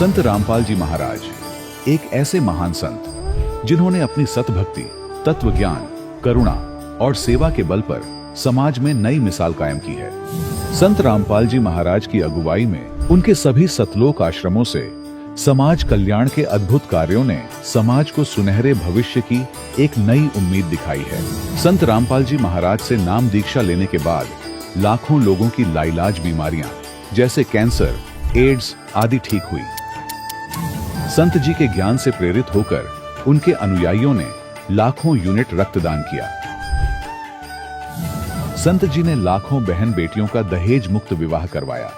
संत रामपाल जी महाराज एक ऐसे महान संत जिन्होंने अपनी सतभक्ति, तत्व ज्ञान, करुणा और सेवा के बल पर समाज में नई मिसाल कायम की है। संत रामपाल जी महाराज की अगुवाई में उनके सभी सतलोक आश्रमों से समाज कल्याण के अद्भुत कार्यों ने समाज को सुनहरे भविष्य की एक नई उम्मीद दिखाई है। संत रामपाल जी महाराज से नाम दीक्षा लेने के बाद लाखों लोगों की लाइलाज बीमारियां जैसे कैंसर, एड्स आदि ठीक हुई। संत जी के ज्ञान से प्रेरित होकर उनके अनुयायियों ने लाखों यूनिट रक्तदान किया। संत जी ने लाखों बहन बेटियों का दहेज मुक्त विवाह करवाया।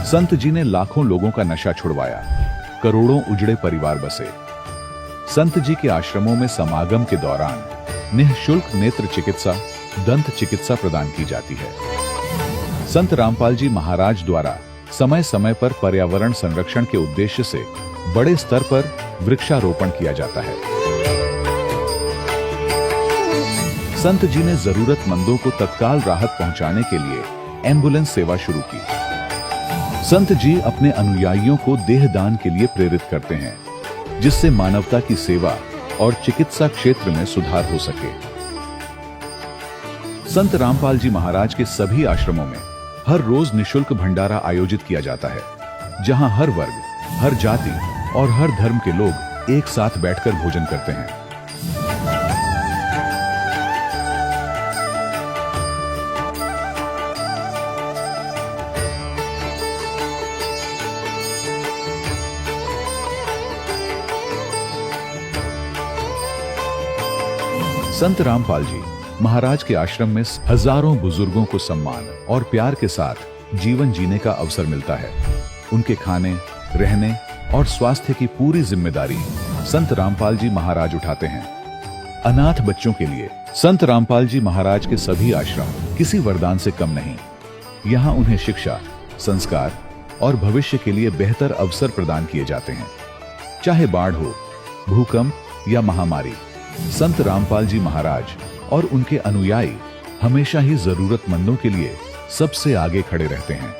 संत जी ने लाखों लोगों का नशा छुड़वाया, करोड़ों उजड़े परिवार बसे। संत जी के आश्रमों में समागम के दौरान निःशुल्क नेत्र चिकित्सा, दंत चिकित्सा प्रदान की जाती है। संत रामपाल जी महाराज द्वारा समय समय पर पर्यावरण संरक्षण के उद्देश्य से बड़े स्तर पर वृक्षारोपण किया जाता है। संत जी ने जरूरतमंदों को तत्काल राहत पहुंचाने के लिए एम्बुलेंस सेवा शुरू की। संत जी अपने अनुयायियों को देहदान के लिए प्रेरित करते हैं, जिससे मानवता की सेवा और चिकित्सा क्षेत्र में सुधार हो सके। संत रामपाल जी महाराज के सभी आश्रमों में हर रोज निःशुल्क भंडारा आयोजित किया जाता है, जहां हर वर्ग, हर जाति और हर धर्म के लोग एक साथ बैठकर भोजन करते हैं। संत रामपाल जी महाराज के आश्रम में हजारों बुजुर्गों को सम्मान और प्यार के साथ जीवन जीने का अवसर मिलता है। उनके खाने, रहने और स्वास्थ्य की पूरी जिम्मेदारी संत रामपाल जी महाराज उठाते हैं। अनाथ बच्चों के लिए संत रामपाल जी महाराज के सभी आश्रम किसी वरदान से कम नहीं। यहाँ उन्हें शिक्षा, संस्कार और भविष्य के लिए बेहतर अवसर प्रदान किए जाते हैं। चाहे बाढ़ हो, भूकंप या महामारी, संत रामपाल जी महाराज और उनके अनुयायी हमेशा ही जरूरतमंदों के लिए सबसे आगे खड़े रहते हैं।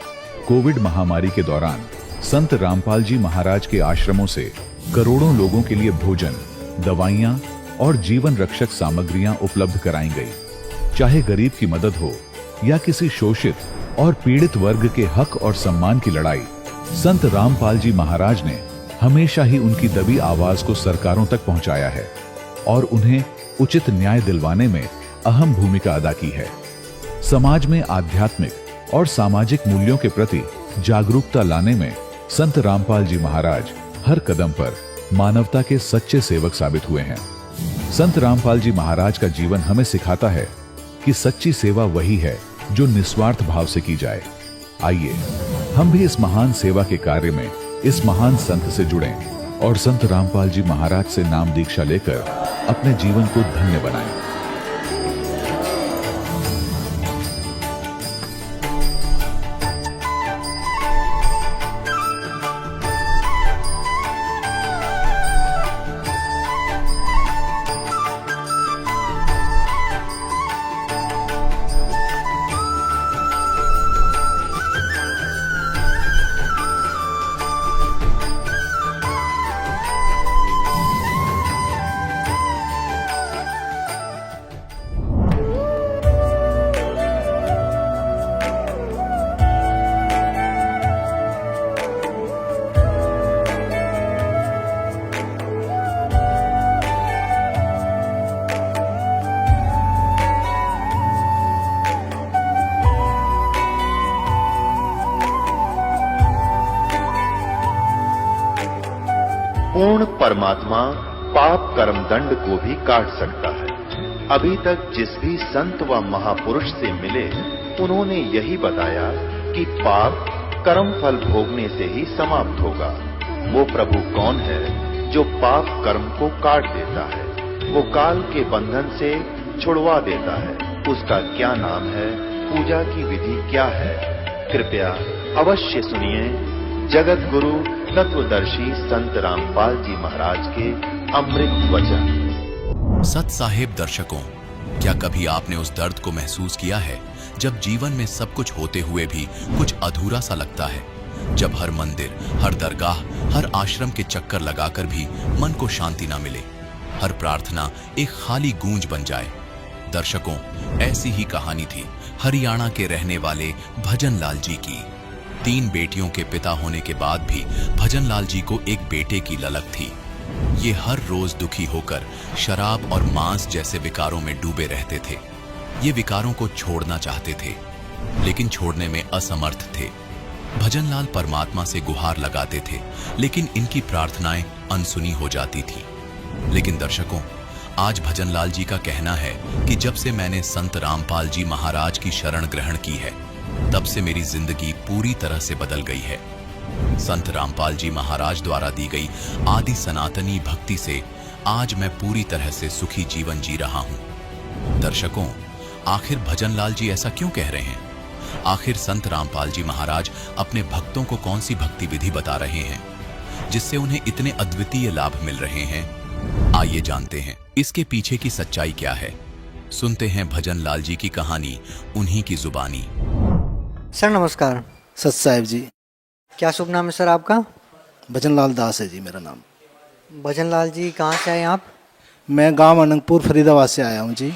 कोविड महामारी के दौरान संत रामपाल जी महाराज के आश्रमों से करोड़ों लोगों के लिए भोजन, दवाइयां और जीवन रक्षक सामग्रियां उपलब्ध कराई गई। चाहे गरीब की मदद हो या किसी शोषित और पीड़ित वर्ग के हक और सम्मान की लड़ाई, संत रामपाल जी महाराज ने हमेशा ही उनकी दबी आवाज को सरकारों तक पहुंचाया है और उन्हें उचित न्याय दिलवाने में अहम भूमिका अदा की है। समाज में आध्यात्मिक और सामाजिक मूल्यों के प्रति जागरूकता लाने में संत रामपाल जी महाराज हर कदम पर मानवता के सच्चे सेवक साबित हुए हैं। संत रामपाल जी महाराज का जीवन हमें सिखाता है कि सच्ची सेवा वही है जो निस्वार्थ भाव से की जाए। आइए हम भी इस महान सेवा के कार्य में इस महान संत से जुड़ें और संत रामपाल जी महाराज से नाम दीक्षा लेकर अपने जीवन को धन्य बनाएं। पूर्ण परमात्मा पाप कर्म दंड को भी काट सकता है। अभी तक जिस भी संत व महापुरुष से मिले, उन्होंने यही बताया कि पाप कर्म फल भोगने से ही समाप्त होगा। वो प्रभु कौन है जो पाप कर्म को काट देता है, वो काल के बंधन से छुड़वा देता है। उसका क्या नाम है, पूजा की विधि क्या है? कृपया अवश्य सुनिए जगत गुरु तत्वदर्शी संत रामपाल जी महाराज के अमृत वचन। सत साहिब दर्शकों, क्या कभी आपने उस दर्द को महसूस किया है जब जीवन में सब कुछ होते हुए भी कुछ अधूरा सा लगता है, जब हर मंदिर, हर दरगाह, हर आश्रम के चक्कर लगाकर भी मन को शांति ना मिले, हर प्रार्थना एक खाली गूंज बन जाए। दर्शकों, ऐसी ही कहानी थी हरियाणा के रहने वाले भजन लाल जी की। 3 बेटियों के पिता होने के बाद भी भजन लाल जी को एक बेटे की ललक थी। ये हर रोज दुखी होकर शराब और मांस जैसे विकारों में डूबे रहते थे। ये विकारों को छोड़ना चाहते थे, लेकिन छोड़ने में असमर्थ थे। भजन लाल परमात्मा से गुहार लगाते थे, लेकिन इनकी प्रार्थनाएं अनसुनी हो जाती थी। लेकिन दर्शकों, आज भजन लाल जी का कहना है कि जब से मैंने संत रामपाल जी महाराज की शरण ग्रहण की है, तब से मेरी जिंदगी पूरी तरह से बदल गई है। संत रामपाल जी महाराज द्वारा दी गई आदि सनातनी भक्ति से आज मैं पूरी तरह से सुखी जीवन जी रहा हूं। दर्शकों, आखिर भजन लाल जी ऐसा क्यों कह रहे हैं? आखिर संत रामपाल जी महाराज अपने भक्तों को कौन सी भक्ति विधि बता रहे हैं जिससे उन्हें इतने अद्वितीय लाभ मिल रहे हैं? आइए जानते हैं इसके पीछे की सच्चाई क्या है। सुनते हैं भजन लाल जी की कहानी उन्हीं की जुबानी। सर नमस्कार। सत साहिब जी। क्या शुभ नाम है सर आपका? भजन लाल दास है जी मेरा नाम। भजन लाल जी कहाँ से आए आप? मैं गांव अनंगपुर फरीदाबाद से आया हूं जी।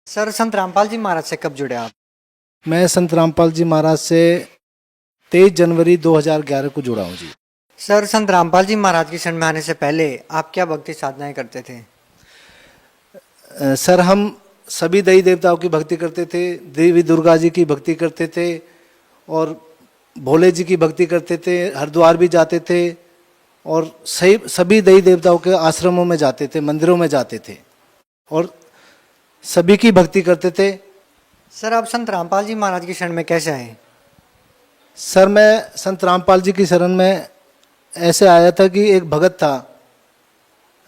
सर संत रामपाल जी महाराज से कब जुड़े आप? मैं संत रामपाल जी महाराज से 23 जनवरी 2011 को जुड़ा हूं जी। सर संत रामपाल जी महाराज की शरण में आने से पहले आप क्या भक्ति साधनाएं करते थे? सर हम सभी देवी देवताओं की भक्ति करते थे। देवी दुर्गा जी की भक्ति करते थे और भोले जी की भक्ति करते थे। हरिद्वार भी जाते थे और सभी देवी देवताओं के आश्रमों में जाते थे, मंदिरों में जाते थे और सभी की भक्ति करते थे। सर आप संत रामपाल जी महाराज की शरण में कैसे आए? सर मैं संत रामपाल जी की शरण में ऐसे आया था कि एक भगत था,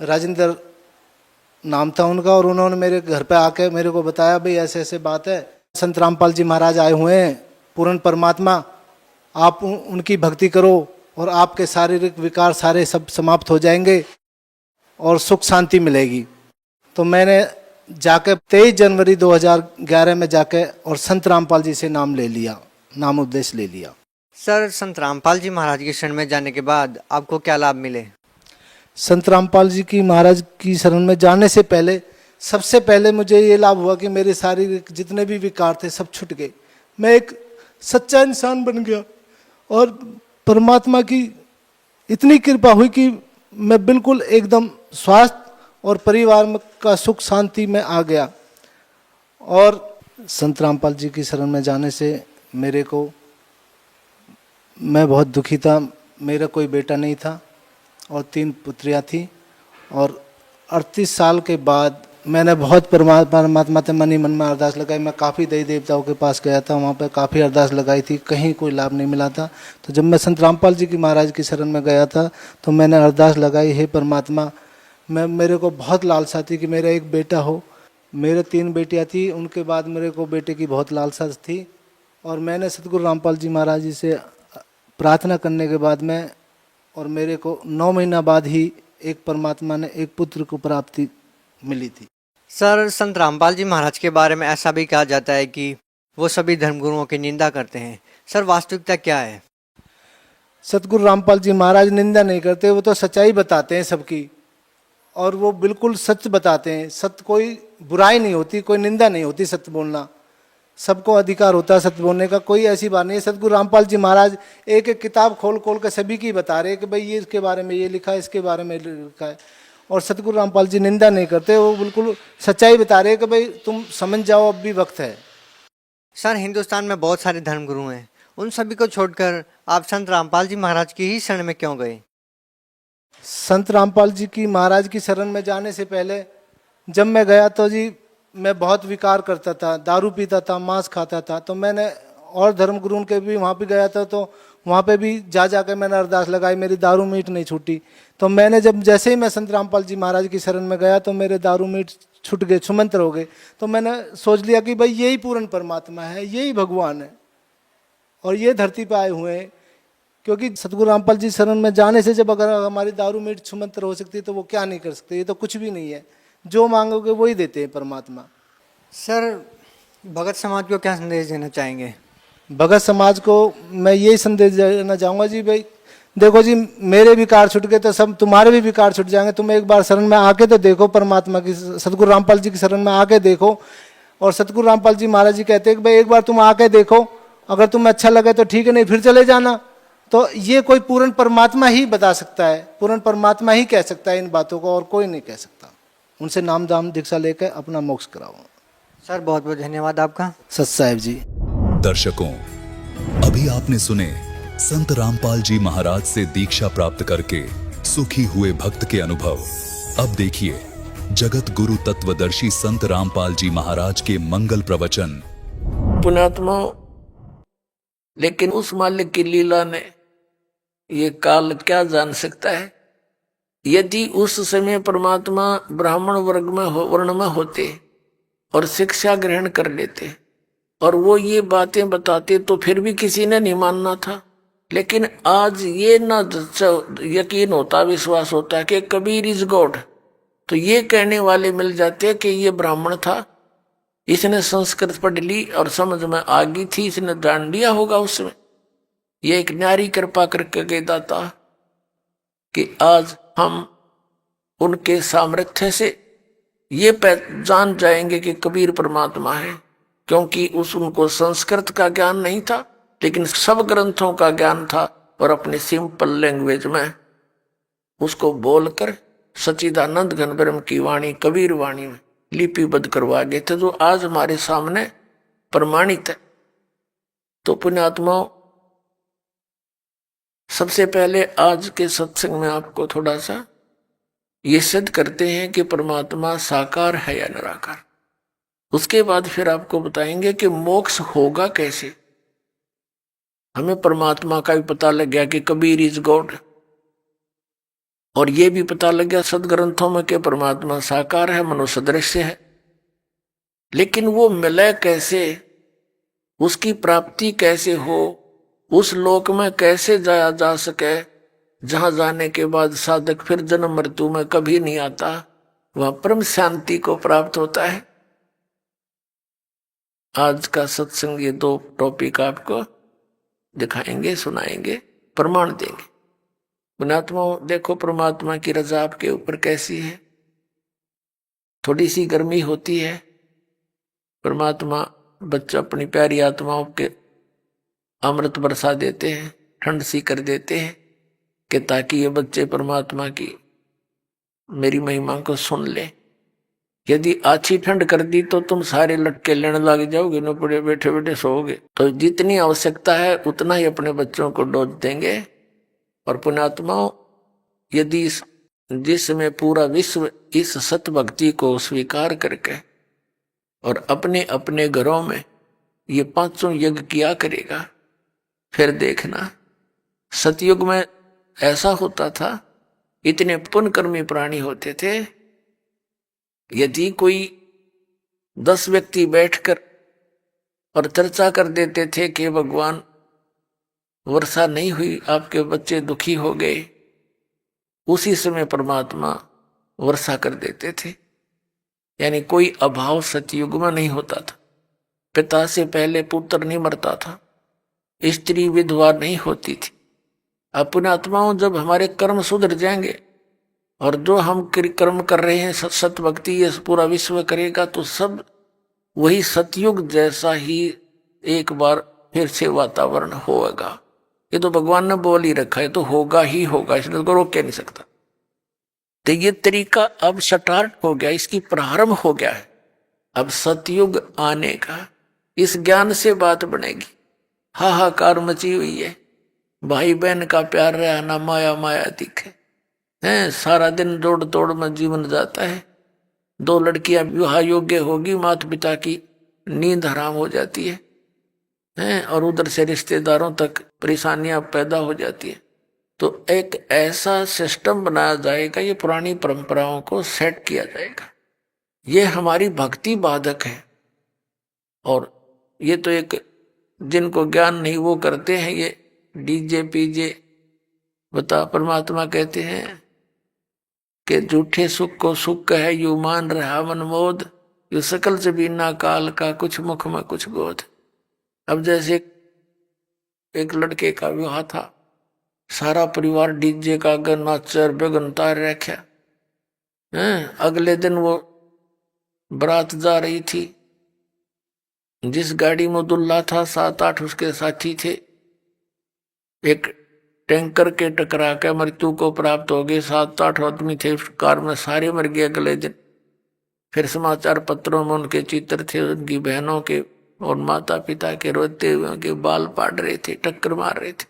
राजेंद्र नाम था उनका, और उन्होंने मेरे घर पे आके मेरे को बताया भाई ऐसे ऐसे बात है, संत रामपाल जी महाराज आए हुए हैं, पूर्ण परमात्मा, आप उनकी भक्ति करो और आपके शारीरिक विकार सारे सब समाप्त हो जाएंगे और सुख शांति मिलेगी। तो मैंने जाके 23 जनवरी 2011 में जाके और संत रामपाल जी से नाम ले लिया, नाम उपदेश ले लिया। सर संत रामपाल जी महाराज की शरण में जाने के बाद आपको क्या लाभ मिले? संत रामपाल जी की महाराज की शरण में जाने से पहले सबसे पहले मुझे ये लाभ हुआ कि मेरे शारीरिक जितने भी विकार थे सब छूट गए। मैं एक सच्चा इंसान बन गया और परमात्मा की इतनी कृपा हुई कि मैं बिल्कुल एकदम स्वास्थ्य और परिवार का सुख शांति में आ गया। और संत रामपाल जी की शरण में जाने से मैं बहुत दुखी था। मेरा कोई बेटा नहीं था और 3 पुत्रियां थी और 38 साल के बाद मैंने बहुत परमात्मा से मन ही मन में अरदास लगाई। मैं काफ़ी देवी देवताओं के पास गया था, वहाँ पे काफ़ी अरदास लगाई थी, कहीं कोई लाभ नहीं मिला था। तो जब मैं संत रामपाल जी की महाराज की शरण में गया था तो मैंने अरदास लगाई, हे परमात्मा, मेरे को बहुत लालसा थी कि मेरा एक बेटा हो। मेरे 3 बेटियाँ थी, उनके बाद मेरे को बेटे की बहुत लालसा थी और मैंने सतगुरु रामपाल जी महाराज जी से प्रार्थना करने के बाद और मेरे को 9 महीना बाद ही एक परमात्मा ने एक पुत्र को प्राप्ति मिली थी। सर संत रामपाल जी महाराज के बारे में ऐसा भी कहा जाता है कि वो सभी धर्मगुरुओं की निंदा करते हैं। सर वास्तविकता क्या है? सतगुरु रामपाल जी महाराज निंदा नहीं करते, वो तो सच्चाई बताते हैं सबकी और वो बिल्कुल सच बताते हैं। सत्य, कोई बुराई नहीं होती, कोई निंदा नहीं होती, सत्य बोलना सबको अधिकार होता है सत्य बोलने का, कोई ऐसी बात नहीं है। सतगुरु रामपाल जी महाराज एक एक किताब खोल खोल कर सभी की बता रहे हैं कि भाई ये इसके बारे में ये लिखा है, इसके बारे में लिखा है। और सतगुरु रामपाल जी निंदा नहीं करते, वो बिल्कुल सच्चाई बता रहे हैं कि भाई तुम समझ जाओ, अब भी वक्त है। सर हिंदुस्तान में बहुत सारे धर्मगुरु हैं, उन सभी को छोड़कर आप संत रामपाल जी महाराज की ही शरण में क्यों गए? संत रामपाल जी की महाराज की शरण में जाने से पहले जब मैं गया तो जी मैं बहुत विकार करता था, दारू पीता था, मांस खाता था। तो मैंने और धर्मगुरुओं के भी वहाँ पे गया था तो वहाँ पे भी जा के मैंने अरदास लगाई, मेरी दारू मीट नहीं छूटी। तो मैंने जैसे ही मैं संत रामपाल जी महाराज की शरण में गया तो मेरे दारू मीट छूट गए, छुमंतर हो गए। तो मैंने सोच लिया कि भाई यही पूर्ण परमात्मा है, यही भगवान है और ये धरती पर आए हुए हैं। क्योंकि सतगुरु रामपाल जी शरण में जाने से जब अगर हमारी दारू मीट छुमंतर हो सकती है तो वो क्या नहीं कर सकते? ये तो कुछ भी नहीं है, जो मांगोगे वही देते हैं परमात्मा। सर भगत समाज को क्या संदेश देना चाहेंगे? भगत समाज को मैं यही संदेश देना चाहूँगा जी, भाई देखो जी, मेरे विकार छूट गए तो सब तुम्हारे भी विकार छूट जाएंगे। तुम एक बार शरण में आके तो देखो, परमात्मा की, सतगुरु रामपाल जी की शरण में आके देखो। और सतगुरु रामपाल जी महाराज जी कहते हैं कि भाई एक बार तुम आके देखो, अगर तुम्हें अच्छा लगे तो ठीक है, नहीं फिर चले जाना। तो ये कोई पूर्ण परमात्मा ही बता सकता है, पूर्ण परमात्मा ही कह सकता है इन बातों को, और कोई नहीं कह सकता। उनसे नाम दाम दीक्षा लेकर अपना मोक्ष कराओ। सर बहुत बहुत धन्यवाद आपका। सत साहिब जी। दर्शकों, अभी आपने सुने संत रामपाल जी महाराज से दीक्षा प्राप्त करके सुखी हुए भक्त के अनुभव। अब देखिए जगत गुरु तत्वदर्शी संत रामपाल जी महाराज के मंगल प्रवचन। पुण्यात्मा, लेकिन उस मालिक की लीला ने ये काल क्या जान सकता है। यदि उस समय परमात्मा ब्राह्मण वर्ण में होते और शिक्षा ग्रहण कर लेते और वो ये बातें बताते तो फिर भी किसी ने नहीं मानना था। लेकिन आज ये ना यकीन होता, विश्वास होता कि कबीर इज गॉड, तो ये कहने वाले मिल जाते कि ये ब्राह्मण था, इसने संस्कृत पढ़ ली और समझ में आ गई थी, इसने जान लिया होगा उसमें। ये एक न्यारी कृपा करके गए दाता कि आज हम उनके सामर्थ्य से ये जान जाएंगे कि कबीर परमात्मा है। क्योंकि उनको संस्कृत का ज्ञान नहीं था, लेकिन सब ग्रंथों का ज्ञान था और अपनी सिंपल लैंग्वेज में उसको बोलकर सच्चिदानंद घन ब्रह्म की वाणी, कबीर वाणी में लिपिबद्ध करवा गए थे, जो आज हमारे सामने प्रमाणित है। तो पुण्यात्माओं, सबसे पहले आज के सत्संग में आपको थोड़ा सा ये सिद्ध करते हैं कि परमात्मा साकार है या निराकार। उसके बाद फिर आपको बताएंगे कि मोक्ष होगा कैसे। हमें परमात्मा का भी पता लग गया कि कबीर इज गॉड, और ये भी पता लग गया सदग्रंथों में कि परमात्मा साकार है, मनुष्य दृश्य है। लेकिन वो मिले कैसे, उसकी प्राप्ति कैसे हो, उस लोक में कैसे जाया जा सके जहां जाने के बाद साधक फिर जन्म मृत्यु में कभी नहीं आता, वहां परम शांति को प्राप्त होता है। आज का सत्संग ये दो टॉपिक आपको दिखाएंगे, सुनाएंगे, प्रमाण देंगे। पुण्यात्मा, देखो परमात्मा की रजा आपके ऊपर कैसी है। थोड़ी सी गर्मी होती है, परमात्मा बच्चा अपनी प्यारी आत्माओं के अमृत बरसा देते हैं, ठंड सी कर देते हैं कि ताकि ये बच्चे परमात्मा की मेरी महिमा को सुन ले। यदि अच्छी ठंड कर दी तो तुम सारे लटके लेने लग जाओगे, न पड़े बैठे बैठे सोओगे। तो जितनी आवश्यकता है उतना ही अपने बच्चों को डोज देंगे। और पुण्यात्माओं, यदि जिसमें पूरा विश्व इस सत भक्ति को स्वीकार करके और अपने अपने घरों में ये पांचों यज्ञ किया करेगा, फिर देखना सतयुग में ऐसा होता था, इतने पुण्यकर्मी प्राणी होते थे। यदि कोई 10 व्यक्ति बैठकर और चर्चा कर देते थे कि भगवान वर्षा नहीं हुई, आपके बच्चे दुखी हो गए, उसी समय परमात्मा वर्षा कर देते थे। यानी कोई अभाव सतयुग में नहीं होता था। पिता से पहले पुत्र नहीं मरता था, स्त्री विधवा नहीं होती थी। अब पुण्यात्माओं, जब हमारे कर्म सुधर जाएंगे और जो हम कर्म कर रहे हैं सत भक्ति ये पूरा विश्व करेगा, तो सब वही सतयुग जैसा ही एक बार फिर से वातावरण होगा। ये तो भगवान ने बोल ही रखा है, तो होगा ही होगा, इसलिए तो रोक के नहीं सकता। तो ये तरीका अब स्टार्ट हो गया, इसकी प्रारंभ हो गया है अब सतयुग आने का। इस ज्ञान से बात बनेगी। हाहाकार मची हुई है, भाई बहन का प्यार रहा ना माया माया दिखे हैं, सारा दिन दौड़ दौड़ में जीवन जाता है। 2 लड़कियां विवाह योग्य होगी, माता पिता की नींद हराम हो जाती है हैं, और उधर से रिश्तेदारों तक परेशानियां पैदा हो जाती है। तो एक ऐसा सिस्टम बनाया जाएगा, ये पुरानी परंपराओं को सेट किया जाएगा। ये हमारी भक्ति बाधक है। और ये तो एक जिनको ज्ञान नहीं वो करते हैं ये डीजे पीजे। बता, परमात्मा कहते हैं कि झूठे सुख को सुख है, यू मान रहा मनमोद, यो सकल से बिना काल का, कुछ मुख में कुछ गोद। अब जैसे एक लड़के का विवाह था, सारा परिवार डीजे का आगे नाचर बेगन तार रखा है। अगले दिन वो बारात जा रही थी, जिस गाड़ी में दुल्हा था 7-8 उसके साथी थे, एक टैंकर के टकरा के मृत्यु को प्राप्त हो गए। 7-8 आदमी थे उस कार में, सारे मर गए अगले दिन। फिर समाचार पत्रों में उनके चित्र थे, उनकी बहनों के और माता पिता के रोते हुए उनके बाल पाड़ रहे थे, टक्कर मार रहे थे।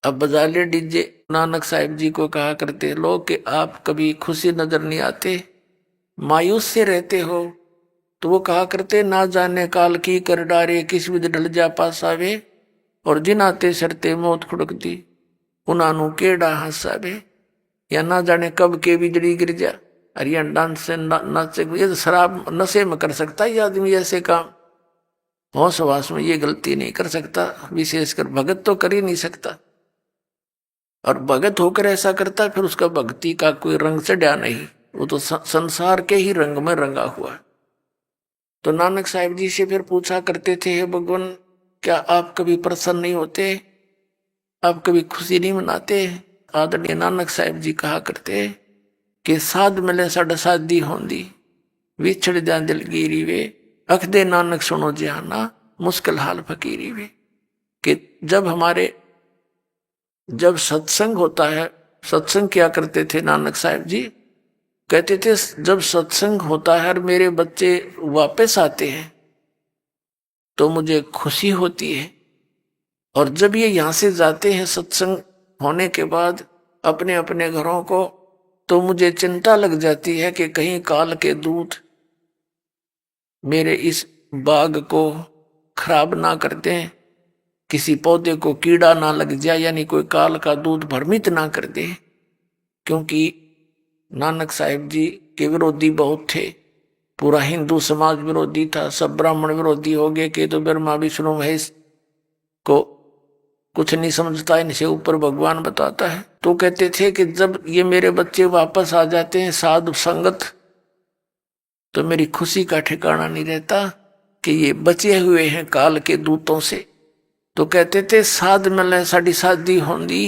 अब बजा ले डीजे। नानक साहिब जी को कहा करते लोग कि आप कभी खुशी नजर नहीं आते, मायूस से रहते हो। तो वो कहा करते ना जाने काल की कर डारे, किस विध ढल जा पास आवे, और जिन आते सरते मौत खुड़कती उन्होंने केड़ा हंसावे। या ना जाने कब के बिजली गिर जा, अरे डांस से नाचे। ये तो शराब नशे में कर सकता है ये आदमी ऐसे काम, होश वास में ये गलती नहीं कर सकता। विशेषकर भगत तो कर ही नहीं सकता, और भगत होकर ऐसा करता फिर उसका भक्ति का कोई रंग चढ़ा नहीं, वो तो संसार के ही रंग में रंगा हुआ। तो नानक साहिब जी से फिर पूछा करते थे, हे भगवान क्या आप कभी प्रसन्न नहीं होते, आप कभी खुशी नहीं मनाते। आदरणीय नानक साहिब जी कहा करते कि साध मिले साढ़े साधी होंदी, विछड़ जा दिलगिरी वे, अख दे नानक सुनो जहाना, मुश्किल हाल फकीरी वे। कि जब सत्संग होता है, सत्संग क्या करते थे नानक साहिब जी, कहते थे जब सत्संग होता है और मेरे बच्चे वापस आते हैं तो मुझे खुशी होती है, और जब ये यहां से जाते हैं सत्संग होने के बाद अपने अपने घरों को, तो मुझे चिंता लग जाती है कि कहीं काल के दूत मेरे इस बाग को खराब ना करते हैं, किसी पौधे को कीड़ा ना लग जाए, यानी कोई काल का दूत भ्रमित ना कर दे। क्योंकि नानक साहिब जी के विरोधी बहुत थे, पूरा हिंदू समाज विरोधी था, सब ब्राह्मण विरोधी हो गए कि तो ब्रह्मा विष्णु महेश को कुछ नहीं समझता, इनसे ऊपर भगवान बताता है। तो कहते थे कि जब ये मेरे बच्चे वापस आ जाते हैं साधु संगत, तो मेरी खुशी का ठिकाना नहीं रहता कि ये बचे हुए हैं काल के दूतों से। तो कहते थे साध मिले साड़ी शादी होंदी,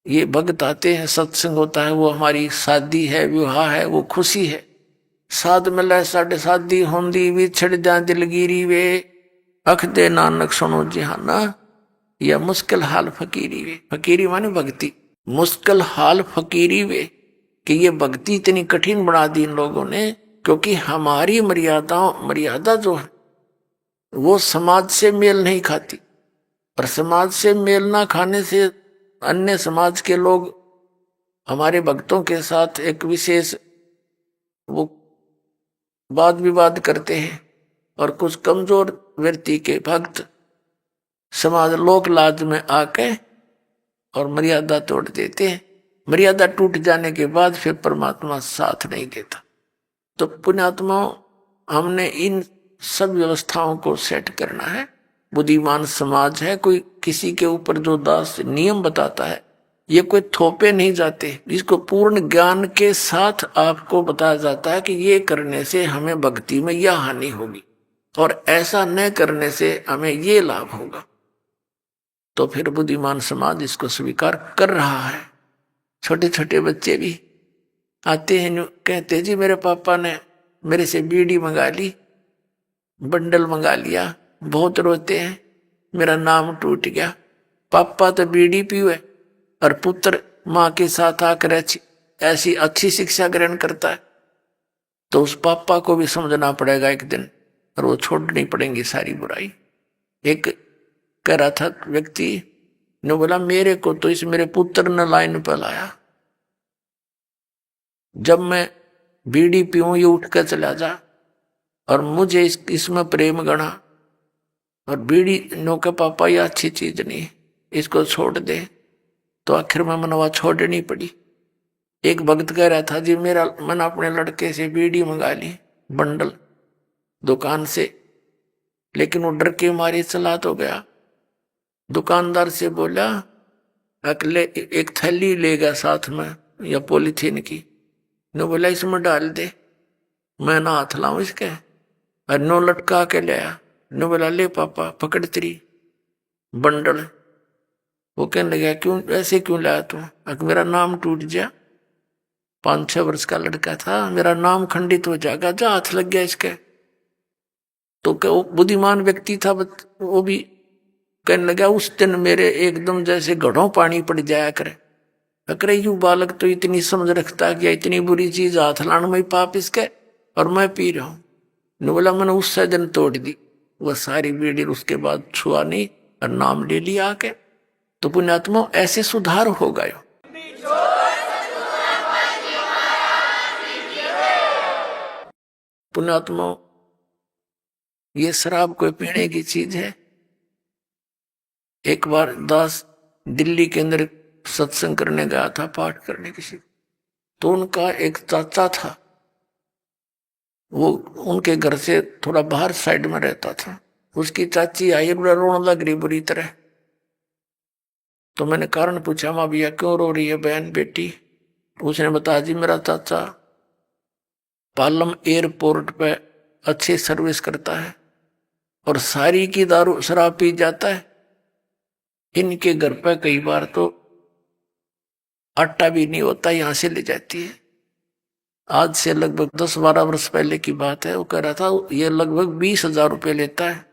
ये भक्त आते हैं सत्संग होता है वो हमारी शादी है, विवाह है, वो खुशी है। साध मिले साढ़े शादी होंदी, विछड़ जा दिलगिरी वे, अख दे नानक सुनो जहाना, या मुश्किल हाल फकीरी वे। फकीरी माने भक्ति, मुश्किल हाल फकीरी वे, कि ये भक्ति इतनी कठिन बना दी इन लोगों ने, क्योंकि हमारी मर्यादा जो है वो समाज से मेल नहीं खाती, और समाज से मेल ना खाने से अन्य समाज के लोग हमारे भक्तों के साथ एक विशेष वो वाद विवाद करते हैं, और कुछ कमजोर व्यक्ति के भक्त समाज लोक लाज में आके और मर्यादा तोड़ देते हैं। मर्यादा टूट जाने के बाद फिर परमात्मा साथ नहीं देता। तो पुण्यात्मा हमने इन सब व्यवस्थाओं को सेट करना है। बुद्धिमान समाज है, कोई किसी के ऊपर जो दास नियम बताता है ये कोई थोपे नहीं जाते, जिसको पूर्ण ज्ञान के साथ आपको बताया जाता है कि ये करने से हमें भक्ति में यह हानि होगी और ऐसा न करने से हमें ये लाभ होगा। तो फिर बुद्धिमान समाज इसको स्वीकार कर रहा है। छोटे छोटे बच्चे भी आते हैं, कहते जी मेरे पापा ने मेरे से बीड़ी मंगा ली, बंडल मंगा लिया, बहुत रोते हैं, मेरा नाम टूट गया। पापा तो बीड़ी पीवे और पुत्र माँ के साथ आकर ऐसी अच्छी शिक्षा ग्रहण करता है, तो उस पापा को भी समझना पड़ेगा एक दिन, और वो छोड़नी पड़ेंगी सारी बुराई। एक कह रहा था व्यक्ति ने बोला मेरे को तो इस मेरे पुत्र ने लाइन पर लाया, जब मैं बीड़ी पीऊं ये उठ कर चला जा, और मुझे इसमें प्रेम गणा, और बीड़ी नो के पापा ये अच्छी चीज नहीं, इसको छोड़ दे। तो आखिर में मनवा छोड़नी पड़ी। एक भक्त कह रहा था जी मैंने अपने लड़के से बीड़ी मंगा ली बंडल दुकान से, लेकिन वो डर के मारे चला तो गया। दुकानदार से बोला अगले एक थैली लेगा साथ में या पॉलीथीन की, ने बोला इसमें डाल दे। मैं ना हाथ लाऊं इसके, और नो लटका के ले आया। नो बोला ले पापा पकड़ तेरी बंडल। वो कहने लगा क्यों ऐसे क्यों लाया तू? मेरा नाम टूट गया, 5-6 वर्ष का लड़का था, मेरा नाम खंडित हो जाएगा, जा हाथ लग गया इसके। तो क्या वो बुद्धिमान व्यक्ति था, वो भी कहने लगा उस दिन मेरे एकदम जैसे घड़ों पानी पड़ जाया करे। अरे यू बालक तो इतनी समझ रखता है कि इतनी बुरी चीज हाथ लाने में पाप इसके, और मैं पी रहा हूं। ने बोला मैंने उससे दिन तोड़ दी वह सारी बीड़ी, उसके बाद छुआ नहीं और नाम ले लिया आके। तो पुण्यात्मा ऐसे सुधार हो गए। पुण्यात्मा ये शराब कोई पीने की चीज है। एक बार दास दिल्ली के अंदर सत्संग करने गया था, पाठ करने किसी, तो उनका एक चाचा था, वो उनके घर से थोड़ा बाहर साइड में रहता था। उसकी चाची आई, रोने लग रही बुरी तरह। तो मैंने कारण पूछा, माँ भैया क्यों रो रही है बहन बेटी? उसने बताया जी मेरा चाचा पालम एयरपोर्ट पे अच्छी सर्विस करता है और सारी की दारू शराब पी जाता है। इनके घर पे कई बार तो आटा भी नहीं होता, यहां से ले जाती है। आज से लगभग 10-12 वर्ष पहले की बात है। वो कह रहा था ये लगभग 20,000 रुपये लेता है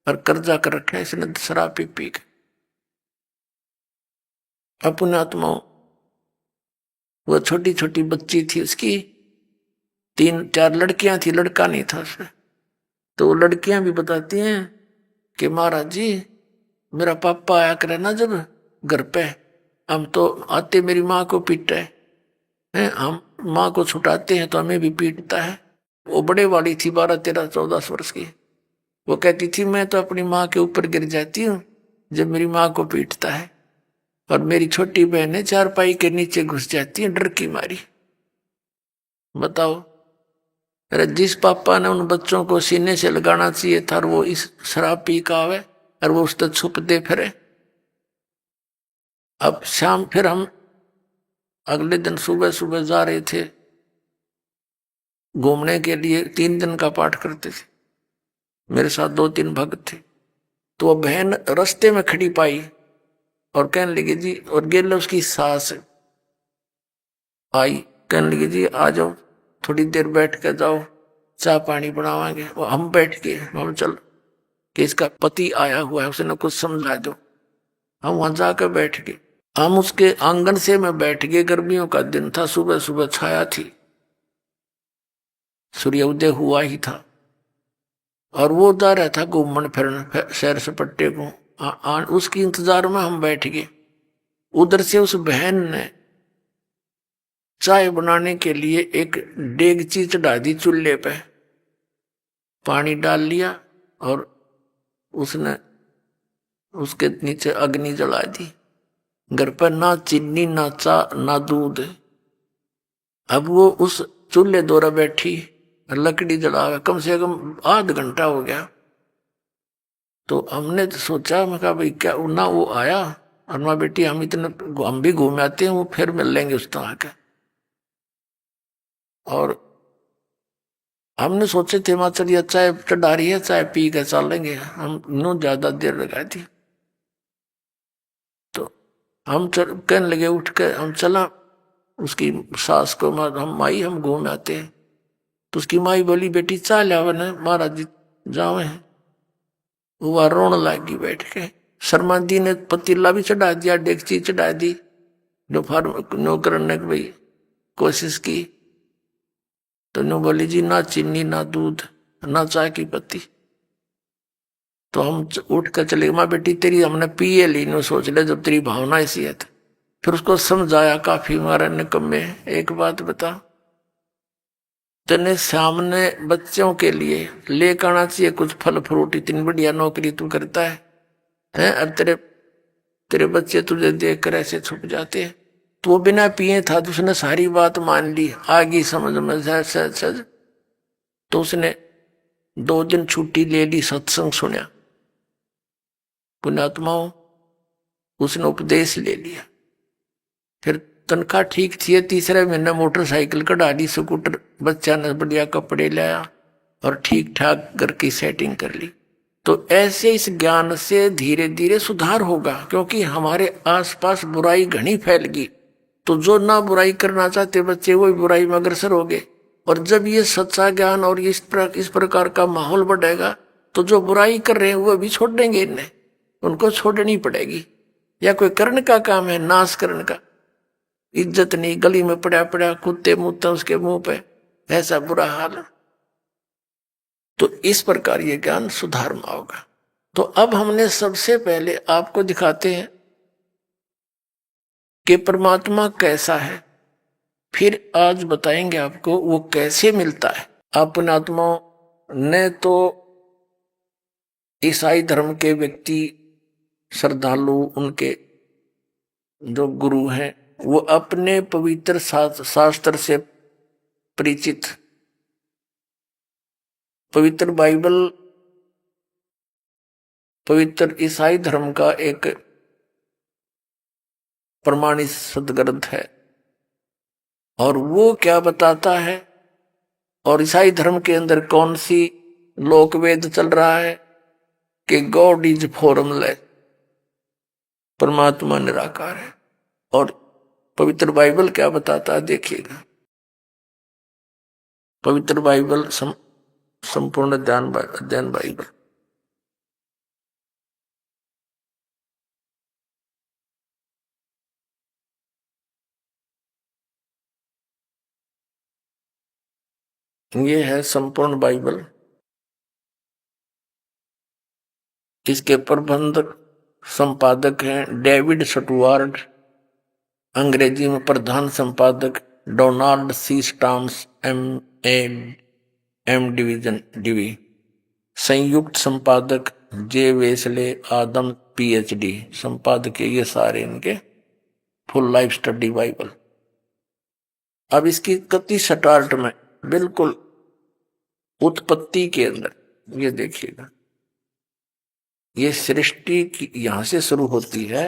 और कर्जा कर रखा है इसने शराब पी पी के। अपने आत्मा वो छोटी छोटी बच्ची थी, उसकी 3-4 लड़कियां थी, लड़का नहीं था उसमें। तो लड़कियां भी बताती हैं कि महाराज जी मेरा पापा आया करे ना जब घर पे, हम तो आते मेरी माँ को पीटते हैं, हम माँ को छुटाते हैं तो हमें भी पीटता है। वो बड़े वाली थी 12-13-14 वर्ष की। वो कहती थी मैं तो अपनी माँ के ऊपर गिर जाती हूँ जब मेरी माँ को पीटता है, और मेरी छोटी बहनें चारपाई के नीचे घुस जाती हैं डर की मारी। बताओ, अरे जिस पापा ने उन बच्चों को सीने से लगाना चाहिए था वो इस शराब पी का आवे और वो उस तक छुपते फिरे। अब शाम फिर हम अगले दिन सुबह सुबह जा रहे थे घूमने के लिए, 3 दिन का पाठ करते थे, मेरे साथ 2-3 भक्त थे। तो वो बहन रास्ते में खड़ी पाई और कहने लगी जी, और गेल उसकी सास आई, कहने लगी जी आ जाओ थोड़ी देर बैठ के जाओ, चाय पानी बनावांगे। वो हम बैठ के हम चल कि इसका पति आया हुआ है, उसने कुछ समझा दो। हम वहां जाकर बैठ गए, हम उसके आंगन से मैं बैठ गए। गर्मियों का दिन था, सुबह सुबह छाया थी, सूर्योदय हुआ ही था, और वो जा रहा था घूमन फिरन सैर सपट्टे को। उसकी इंतजार में हम बैठ गए। उधर से उस बहन ने चाय बनाने के लिए एक डेगची चढ़ा दी चूल्हे पे, पानी डाल लिया और उसने उसके नीचे अग्नि जला दी। घर पर ना चीनी ना चा ना दूध। अब वो उस चूल्हे द्वारा बैठी लकड़ी जला, कम से कम आध घंटा हो गया। तो हमने तो सोचा, मैं कहा भाई क्या ना वो आया, और माँ बेटी हम भी घूम आते हैं, वो फिर मिल लेंगे उस तरह के। और हमने सोचे थे माँ चलिए चाय चढ़ा रही है, चाय पी के चलेंगे, हम नो ज्यादा देर लगा दी। तो हम कहने लगे उठ के हम चला, उसकी सास को हम माई हम घूम आते हैं। तो उसकी माई बोली बेटी चाय लावा न महाराज जी जावे हैं। वो रोने लगी बैठ के। शर्मा जी ने पतीला भी चढ़ा दिया, डेगची चढ़ा दी, नो करने की भाई कोशिश की। तो नो बोली जी ना चीनी ना दूध ना चाय की पत्ती। तो हम उठ कर चले, माँ बेटी तेरी हमने पिए ली, नो सोच ले जब तेरी भावना ऐसी है। फिर उसको समझाया काफी, मारा निकम्मे एक बात बता, तेने सामने बच्चों के लिए लेकर आना चाहिए कुछ फल फ्रूट, इतनी बढ़िया नौकरी तू करता है और तेरे बच्चे तुझे देख कर ऐसे छुप जाते हैं। तो वो बिना पिए था, तो उसने सारी बात मान ली, आगे समझ में सच। तो उसने 2 दिन छुट्टी ले ली, सत्संग सुना, पुण्यात्माओं उसने उपदेश ले लिया। फिर तनख्वाह ठीक थी, तीसरे महीने मोटरसाइकिल कढ़ा ली, स्कूटर बच्चा ने बढ़िया कपड़े लाया और ठीक ठाक घर की सेटिंग कर ली। तो ऐसे इस ज्ञान से धीरे धीरे सुधार होगा, क्योंकि हमारे आसपास बुराई घनी फैल गई। तो जो ना बुराई करना चाहते बच्चे वो बुराई में अग्रसर हो गए। और जब ये सच्चा ज्ञान और इस प्रकार का माहौल बढ़ेगा तो जो बुराई कर रहे हैं वो भी छोड़ देंगे, इन्हें उनको छोड़नी पड़ेगी। या कोई कर्ण का काम है, नाश करण का, इज्जत नहीं, गली में पड़ा पड़ा कुत्ते मुत्ते उसके मुंह पे, ऐसा बुरा हाल। तो इस प्रकार ये ज्ञान सुधार में होगा। तो अब हमने सबसे पहले आपको दिखाते हैं कि परमात्मा कैसा है, फिर आज बताएंगे आपको वो कैसे मिलता है। अपने आत्माओं ने तो ईसाई धर्म के व्यक्ति, श्रद्धालु, उनके जो गुरु हैं, वो अपने पवित्र शास्त्र से परिचित, पवित्र बाइबल पवित्र ईसाई धर्म का एक प्रमाणित सदग्रंथ है। और वो क्या बताता है, और ईसाई धर्म के अंदर कौन सी लोकवेद चल रहा है कि गॉड इज फॉर्मलेस, परमात्मा निराकार है। और पवित्र बाइबल क्या बताता है देखिएगा। पवित्र बाइबल संपूर्ण अध्ययन बाइबल, ये है संपूर्ण बाइबल। इसके प्रबंधक संपादक हैं डेविड स्टुअर्ट, अंग्रेजी में प्रधान संपादक Donald C Stamps M division DV, संयुक्त संपादक जे वेस्ले आदम पीएचडी, संपादक ये सारे इनके फुल लाइफ स्टडी बाइबल। अब इसकी कति स्टार्ट में बिल्कुल उत्पत्ति के अंदर ये देखिएगा, ये सृष्टि की यहां से शुरू होती है।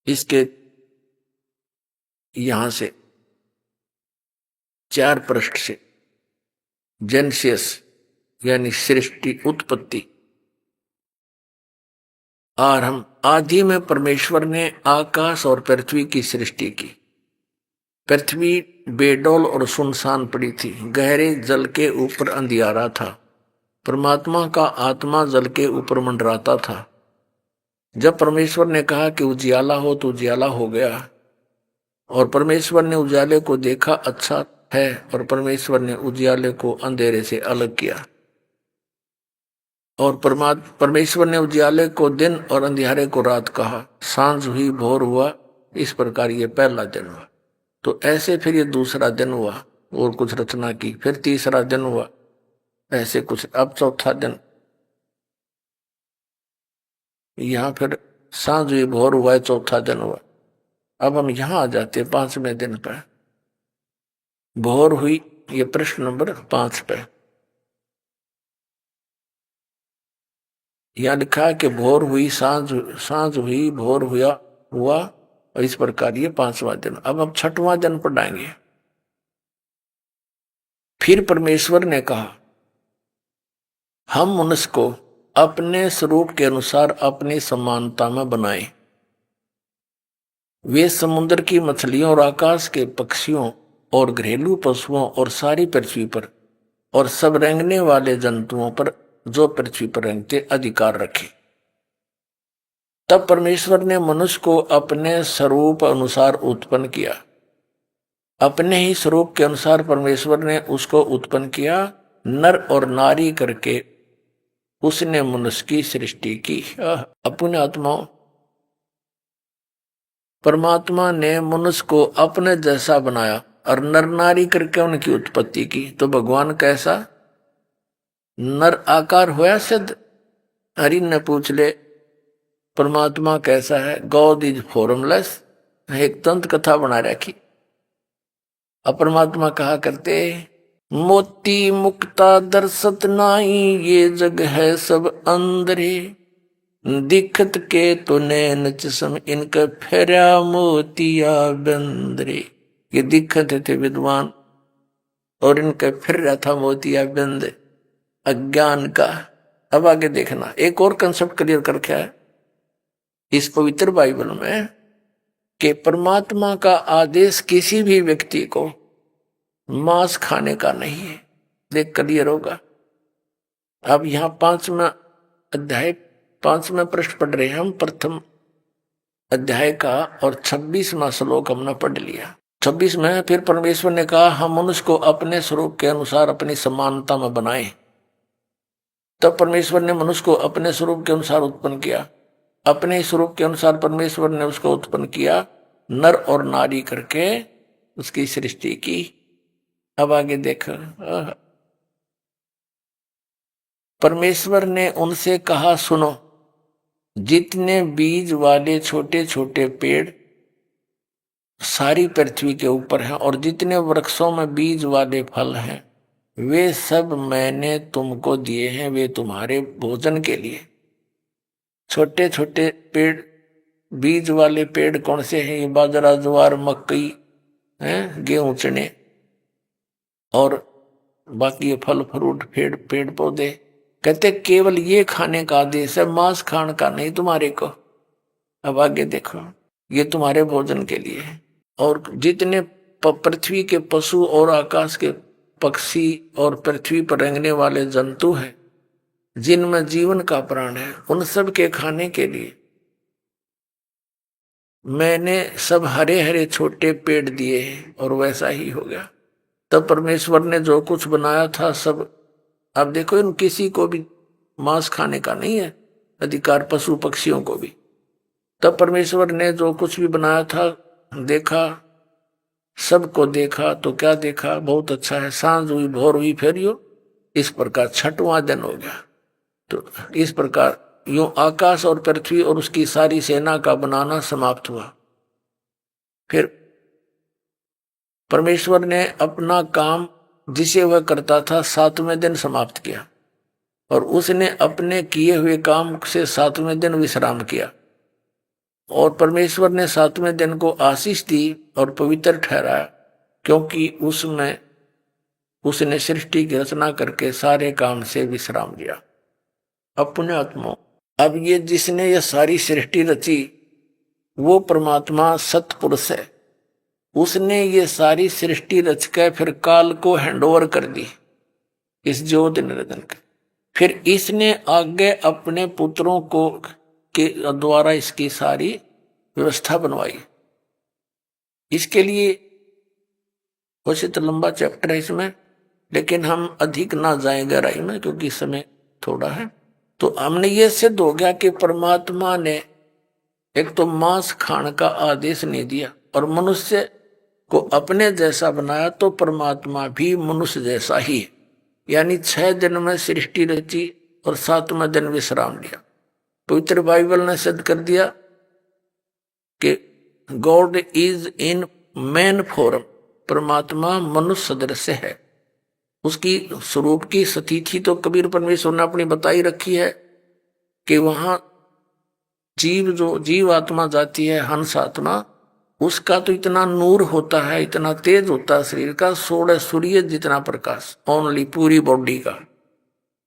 इसके यहां से 4 पृष्ठ से जेनेसिस यानी सृष्टि उत्पत्ति आरंभ। आदि में परमेश्वर ने आकाश और पृथ्वी की सृष्टि की। पृथ्वी बेडौल और सुनसान पड़ी थी, गहरे जल के ऊपर अंधियारा था। परमात्मा का आत्मा जल के ऊपर मंडराता था। जब परमेश्वर ने कहा कि उजियाला हो तो उजियाला हो गया, और परमेश्वर ने उजाले को देखा अच्छा है, और परमेश्वर ने उजियाले को अंधेरे से अलग किया। और परमेश्वर ने उजियाले को दिन और अंधियारे को रात कहा। सांझ हुई, भोर हुआ, इस प्रकार ये पहला दिन हुआ। तो ऐसे फिर ये दूसरा दिन हुआ और कुछ रचना की, फिर तीसरा दिन हुआ, ऐसे कुछ, अब चौथा दिन। यहां फिर सांझ हुई, भोर हुआ, चौथा दिन हुआ। अब हम यहां आ जाते हैं 5वें दिन पर। भोर हुई, ये प्रश्न नंबर 5 पे यहां लिखा है कि भोर हुई, सांझ हुई, भोर हुआ, और इस प्रकार ये 5वां दिन। अब हम 6वां दिन पढ़ाएंगे। फिर परमेश्वर ने कहा, हम मनुष्य को अपने स्वरूप के अनुसार अपनी समानता में बनाएं। वे समुद्र की मछलियों और आकाश के पक्षियों और घरेलू पशुओं और सारी पृथ्वी पर और सब रेंगने वाले जंतुओं पर जो पृथ्वी पर रेंगते अधिकार रखे। तब परमेश्वर ने मनुष्य को अपने स्वरूप अनुसार उत्पन्न किया। अपने ही स्वरूप के अनुसार परमेश्वर ने उसको उत्पन्न किया, नर और नारी करके उसने मनुष्य की सृष्टि की। अपने आत्माओं, परमात्मा ने मनुष्य को अपने जैसा बनाया और नर नारी करके उनकी उत्पत्ति की। तो भगवान कैसा? नर आकार होया सिद्ध। हरि ने पूछ ले परमात्मा कैसा है? God is formless. एक तंत्र कथा बना रखी। अब परमात्मा कहा करते, मोती मुक्ता दर्शत नाई, ये जग है सब अंदरे। दिखत के तो नैन चश्म इनका फेरा मोतिया बंदरे। ये दिखत थे विद्वान और इनका फिर रहा था मोतिया बिंद अज्ञान का। अब आगे देखना एक और कंसेप्ट क्लियर करके है इस पवित्र बाइबल में कि परमात्मा का आदेश किसी भी व्यक्ति को मांस खाने का नहीं है। देख क्लियर होगा। अब यहां 5वां अध्याय 5वां पृष्ठ पढ़ रहे हैं हम प्रथम अध्याय का और 26वां श्लोक हमने पढ़ लिया। 26 में फिर परमेश्वर ने कहा हम मनुष्य को अपने स्वरूप के अनुसार अपनी समानता में बनाए। तब परमेश्वर ने मनुष्य को अपने स्वरूप के अनुसार उत्पन्न किया। अपने स्वरूप के अनुसार परमेश्वर ने उसको उत्पन्न किया, नर और नारी करके उसकी सृष्टि की। अब आगे देखो, परमेश्वर ने उनसे कहा सुनो, जितने बीज वाले छोटे छोटे पेड़ सारी पृथ्वी के ऊपर हैं और जितने वृक्षों में बीज वाले फल हैं वे सब मैंने तुमको दिए हैं, वे तुम्हारे भोजन के लिए। छोटे छोटे पेड़ बीज वाले पेड़ कौन से हैं? ये बाजरा ज्वार मकई हैं, गेहूं चने और बाकी फल फ्रूट पेड़ पौधे। कहते केवल ये खाने का आदेश है, मांस खाने का नहीं तुम्हारे को। अब आगे देखो, ये तुम्हारे भोजन के लिए है। और जितने पृथ्वी के पशु और आकाश के पक्षी और पृथ्वी पर रेंगने वाले जंतु हैं जिनमें जीवन का प्राण है, उन सब के खाने के लिए मैंने सब हरे हरे छोटे पेड़ दिए हैं। और वैसा ही हो गया। तब परमेश्वर ने जो कुछ बनाया था सब, अब देखो इन किसी को भी मांस खाने का नहीं है अधिकार, पशु पक्षियों को भी। तब परमेश्वर ने जो कुछ भी बनाया था देखा, सबको देखा तो क्या देखा? बहुत अच्छा है। सांझ हुई भोर हुई फिर यो इस प्रकार 6वां दिन हो गया। तो इस प्रकार यूं आकाश और पृथ्वी और उसकी सारी सेना का बनाना समाप्त हुआ। फिर परमेश्वर ने अपना काम जिसे वह करता था 7वें दिन समाप्त किया और उसने अपने किए हुए काम से 7वें दिन विश्राम किया। और परमेश्वर ने 7वें दिन को आशीष दी और पवित्र ठहराया, क्योंकि उसमें उसने सृष्टि की रचना करके सारे काम से विश्राम लिया। अब पुण्यात्मा, अब ये जिसने ये सारी सृष्टि रची वो परमात्मा सतपुरुष है। उसने ये सारी सृष्टि रच के फिर काल को हैंडओवर कर दी इस ज्योत निरंजन के। फिर इसने आगे अपने पुत्रों को के द्वारा इसकी सारी व्यवस्था बनवाई। इसके लिए वैसे तो लंबा चैप्टर है इसमें, लेकिन हम अधिक ना जाएं गहराई में क्योंकि समय थोड़ा है। तो हमने ये सिद्ध हो गया कि परमात्मा ने एक तो मांस खाने का आदेश नहीं दिया और मनुष्य को अपने जैसा बनाया, तो परमात्मा भी मनुष्य जैसा ही है। यानी 6 दिन में सृष्टि रची और 7वें दिन विश्राम लिया। पवित्र बाइबल ने सिद्ध कर दिया कि God is in man form, परमात्मा मनुष्य सदृश है। उसकी स्वरूप की स्थिति तो कबीर परमेश्वर ने अपनी बताई रखी है कि वहां जीव आत्मा जाती है, हंस आत्मा, उसका तो इतना नूर होता है, इतना तेज होता है शरीर का, 16 सूर्य जितना प्रकाश ओनली पूरी बॉडी का।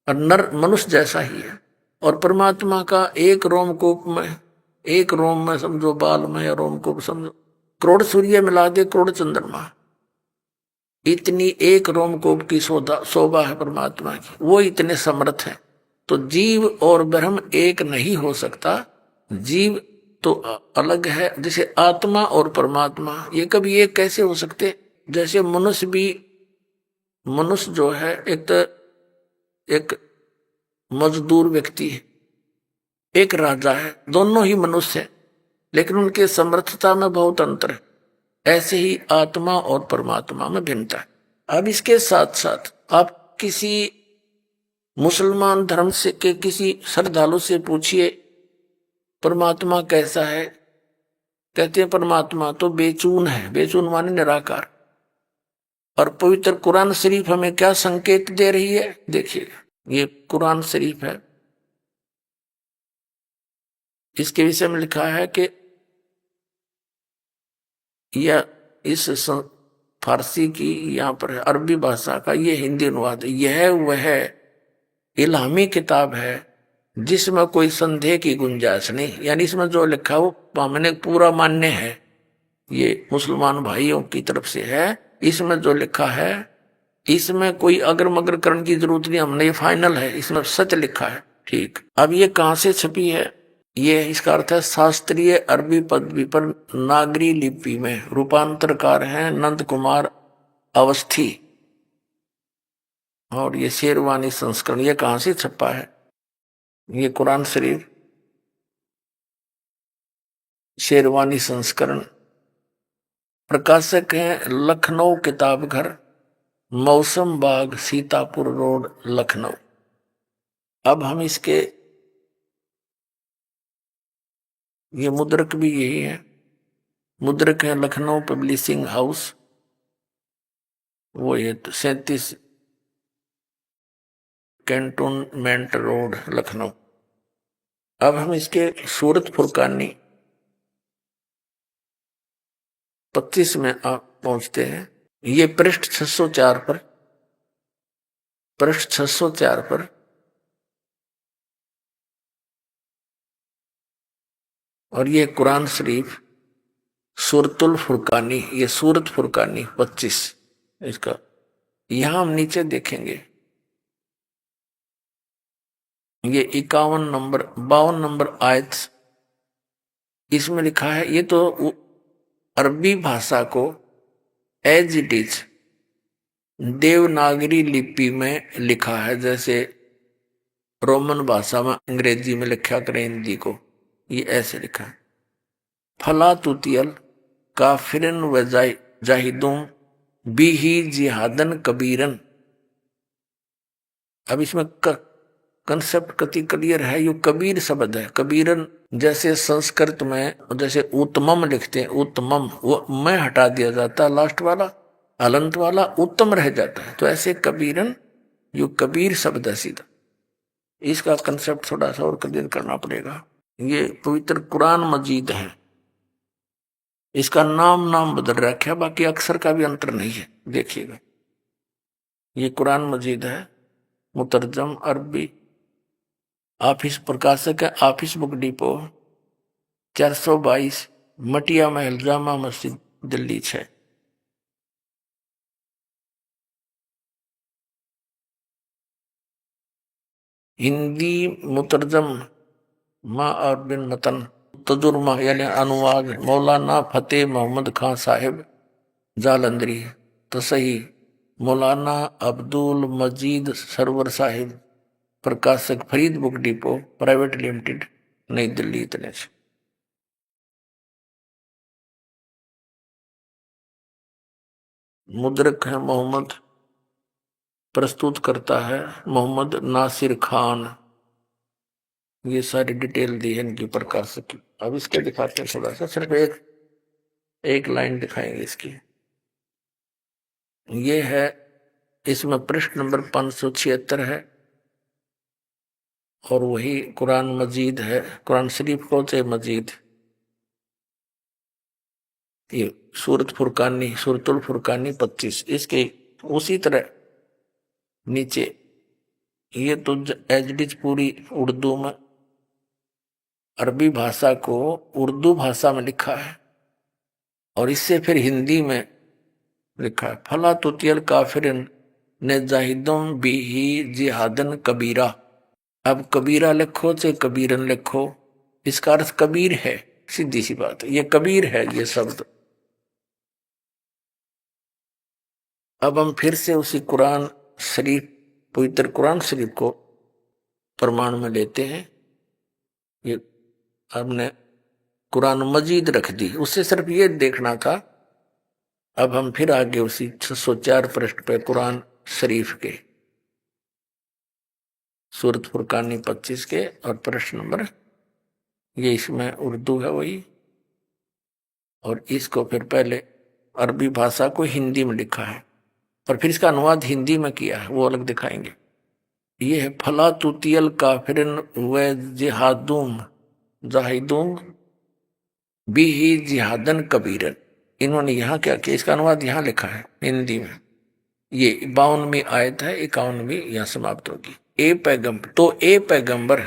और नर मनुष्य जैसा ही है। और परमात्मा का एक रोमकूप में समझो, बाल में या रोमकूप समझो, करोड़ सूर्य मिला दे, करोड़ चंद्रमा, इतनी एक रोमकूप की शोभा है परमात्मा की। वो इतने समर्थ है। तो जीव और ब्रह्म एक नहीं हो सकता। जीव तो अलग है, जैसे आत्मा और परमात्मा ये कभी एक कैसे हो सकते? जैसे मनुष्य जो है एक मजदूर व्यक्ति है, एक राजा है, दोनों ही मनुष्य है, लेकिन उनके समर्थता में बहुत अंतर है। ऐसे ही आत्मा और परमात्मा में भिन्नता है। अब इसके साथ साथ आप किसी मुसलमान धर्म से के किसी श्रद्धालु से पूछिए परमात्मा कैसा है, कहते हैं परमात्मा तो बेचून है। बेचून माने निराकार। और पवित्र कुरान शरीफ हमें क्या संकेत दे रही है? देखिए, ये कुरान शरीफ है, इसके विषय में लिखा है कि यह इस फारसी की यहाँ पर अरबी भाषा का ये हिंदी अनुवाद है। यह वह इल्हामी किताब है जिसमें कोई संदेह की गुंजाइश नहीं, यानी इसमें जो लिखा वो हमने पूरा मान्य है, ये मुसलमान भाइयों की तरफ से है। इसमें जो लिखा है इसमें कोई अगर मगर करने की जरूरत नहीं, हमने ये फाइनल है, इसमें सच लिखा है। ठीक, अब ये कहाँ से छपी है? ये इसका अर्थ है शास्त्रीय अरबी पदवी पर नागरी लिपि में, रूपांतरकार हैं नंद कुमार अवस्थी, और ये शेरवानी संस्करण। ये कहाँ से छपा है? ये कुरान शरीफ शेरवानी संस्करण, प्रकाशक हैं लखनऊ किताब घर, मौसम बाग, सीतापुर रोड, लखनऊ। अब हम इसके ये मुद्रक भी यही है, मुद्रक है लखनऊ पब्लिशिंग हाउस, वो ये 37 कैंटोनमेंट रोड, लखनऊ। अब हम इसके सूरत फुरकानी 25 में आप पहुंचते हैं। ये पृष्ठ 604 पर, पृष्ठ 604 पर और ये कुरान शरीफ सूरतुल फुरकानी, ये सूरत फुरकानी 25 इसका। यहां हम नीचे देखेंगे ये 51 नंबर 52 नंबर आयत, इसमें लिखा है, ये तो अरबी भाषा को एज इट इज देवनागरी लिपि में लिखा है, जैसे रोमन भाषा में अंग्रेजी में लिखा करें हिंदी को, ये ऐसे लिखा है, फला तुतियल काफिरन व जाहिदों बिही जिहादन कबीरन। अब इसमें कंसेप्ट कति क्लियर है, ये कबीर शब्द है। कबीरन जैसे संस्कृत में जैसे उत्तमम लिखते हैं, उत्तमम वो मैं हटा दिया जाता है, लास्ट वाला अलंत वाला उत्तम रह जाता है, तो ऐसे कबीरन यो कबीर शब्द है सीधा। इसका कंसेप्ट थोड़ा सा और क्लियर करना पड़ेगा। ये पवित्र कुरान मजीद है, इसका नाम बदल रखा है, बाकी अक्षर का भी अंतर नहीं है, देखिएगा। ये कुरान मजीद है, मुतरजम अरबी, ऑफिस प्रकाशक है ऑफिस बुक डिपो 422 मटिया महल जामा मस्जिद दिल्ली 6। हिंदी मुतरजम माँ और बिन मतन तजुर्मा यानी अनुवाद मौलाना फतेह मोहम्मद खान साहिब जालंधरी, तो सही मौलाना अब्दुल मजीद सरवर साहिब, प्रकाशक Farid book depot private limited, नई दिल्ली। इतने से मुद्रक है मोहम्मद, प्रस्तुत करता है मोहम्मद नासिर खान। ये सारी डिटेल दी है इनकी प्रकाशक की। अब इसके दिखाते हैं थोड़ा सा, सिर्फ एक लाइन दिखाएंगे इसकी। ये है, इसमें पृष्ठ नंबर 576 है, और वही कुरान मजीद है, कुरान शरीफ को चाहे मजीद। ये सूरत फुरकानी सूरतुल फुरकानी 25, इसके उसी तरह नीचे ये तो एजडिज पूरी उर्दू में, अरबी भाषा को उर्दू भाषा में लिखा है, और इससे फिर हिंदी में लिखा है, फला तुतियल काफिरन ने जाहिदों बिही जिहादन कबीरा। अब कबीरा लिखो चाहे कबीरन लिखो, इसका अर्थ कबीर है, सीधी सी बात है, ये कबीर है ये शब्द। अब हम फिर से उसी कुरान शरीफ, पवित्र कुरान शरीफ को प्रमाण में लेते हैं। ये हमने कुरान मजीद रख दी, उससे सिर्फ ये देखना था। अब हम फिर आगे उसी 604 पृष्ठ पे कुरान शरीफ के सूरत फुरकानी 25 के और प्रश्न नंबर, ये इसमें उर्दू है वही, और इसको फिर पहले अरबी भाषा को हिंदी में लिखा है और फिर इसका अनुवाद हिंदी में किया है, वो अलग दिखाएंगे। ये है फला तुतियल काफिरन व जिहादुम जाहिदून बिही जिहादन कबीरन। इन्होंने यहाँ क्या किया, इसका अनुवाद यहाँ लिखा है हिंदी में। ये 52वीं आयत है, 51वीं यहाँ समाप्त होगी। ए पैगंबर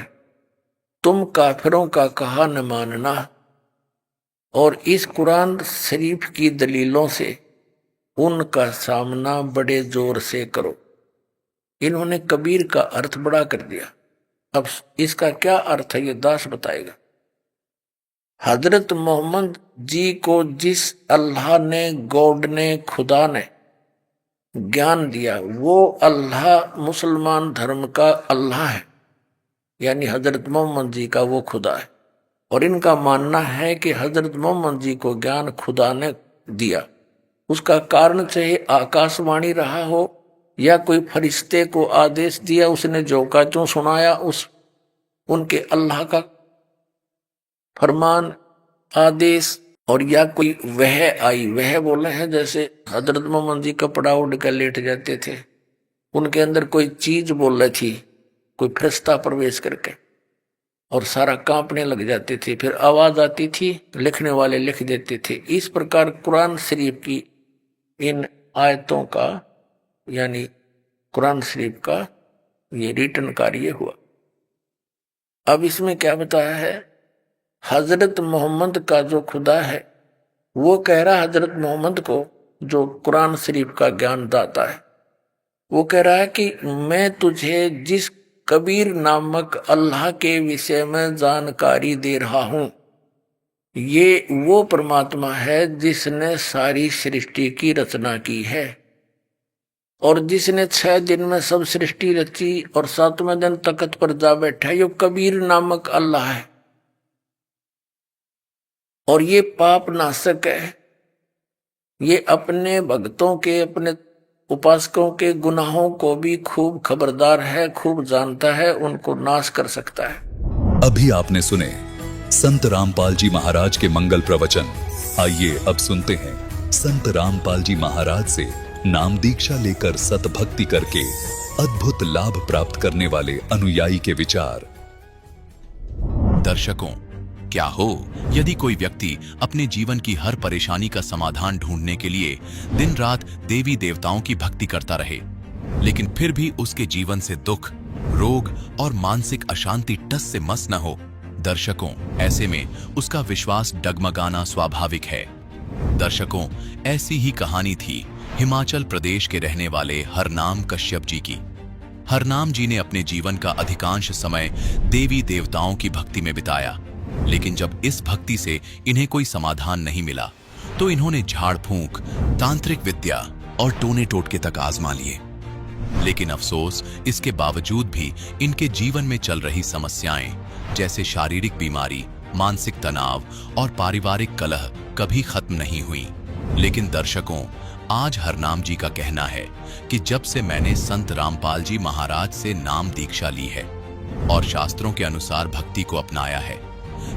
तुम काफिरों का कहा न मानना और इस कुरान शरीफ की दलीलों से उनका सामना बड़े जोर से करो। इन्होंने कबीर का अर्थ बड़ा कर दिया। अब इसका क्या अर्थ है ये दास बताएगा। हजरत मोहम्मद जी को जिस अल्लाह ने, गॉड ने, खुदा ने ज्ञान दिया वो अल्लाह मुसलमान धर्म का अल्लाह है, यानी हजरत मोहम्मद जी का वो खुदा है। और इनका मानना है कि हजरत मोहम्मद जी को ज्ञान खुदा ने दिया। उसका कारण चाहे आकाशवाणी रहा हो या कोई फरिश्ते को आदेश दिया, उसने जो का त्यों सुनाया, उस उनके अल्लाह का फरमान, आदेश, और या कोई वह आई, वह बोले हैं जैसे हजरत मोहम्मद जी कपड़ा उड़ कर लेट जाते थे, उनके अंदर कोई चीज बोल रही थी, कोई फरिश्ता प्रवेश करके, और सारा कांपने लग जाते थे, फिर आवाज आती थी, लिखने वाले लिख देते थे। इस प्रकार कुरान शरीफ की इन आयतों का, यानी कुरान शरीफ का ये रिटर्न कार्य हुआ। अब इसमें क्या बताया है, हजरत मोहम्मद का जो खुदा है वो कह रहा हजरत मोहम्मद को, जो कुरान शरीफ का ज्ञान दाता है, वो कह रहा है कि मैं तुझे जिस कबीर नामक अल्लाह के विषय में जानकारी दे रहा हूं, ये वो परमात्मा है जिसने सारी सृष्टि की रचना की है और जिसने 6 दिन में सब सृष्टि रची और 7वें दिन तख्त पर जा बैठा, ये कबीर नामक अल्लाह है। और ये पाप नाशक है, ये अपने भक्तों के, अपने उपासकों के गुनाहों को भी खूब खबरदार है, खूब जानता है, उनको नाश कर सकता है। अभी आपने सुने संत रामपाल जी महाराज के मंगल प्रवचन। आइए अब सुनते हैं संत रामपाल जी महाराज से नाम दीक्षा लेकर सतभक्ति करके अद्भुत लाभ प्राप्त करने वाले अनुयायी के विचार। दर्शकों, क्या हो यदि कोई व्यक्ति अपने जीवन की हर परेशानी का समाधान ढूंढने के लिए दिन रात देवी देवताओं की भक्ति करता रहे, लेकिन फिर भी उसके जीवन से दुख, रोग और मानसिक अशांति टस से मस न हो। दर्शकों, ऐसे में उसका विश्वास डगमगाना स्वाभाविक है। दर्शकों, ऐसी ही कहानी थी हिमाचल प्रदेश के रहने वाले हरनाम कश्यप जी की। हरनाम जी ने अपने जीवन का अधिकांश समय देवी देवताओं की भक्ति में बिताया, लेकिन जब इस भक्ति से इन्हें कोई समाधान नहीं मिला तो इन्होंने झाड़ फूंक, तांत्रिक विद्या और टोने टोटके तक आजमा लिए। लेकिन अफसोस, इसके बावजूद भी इनके जीवन में चल रही समस्याएं जैसे शारीरिक बीमारी, मानसिक तनाव और पारिवारिक कलह कभी खत्म नहीं हुई। लेकिन दर्शकों, आज हरनाम जी का कहना है कि जब से मैंने संत रामपाल जी महाराज से नाम दीक्षा ली है और शास्त्रों के अनुसार भक्ति को अपनाया है,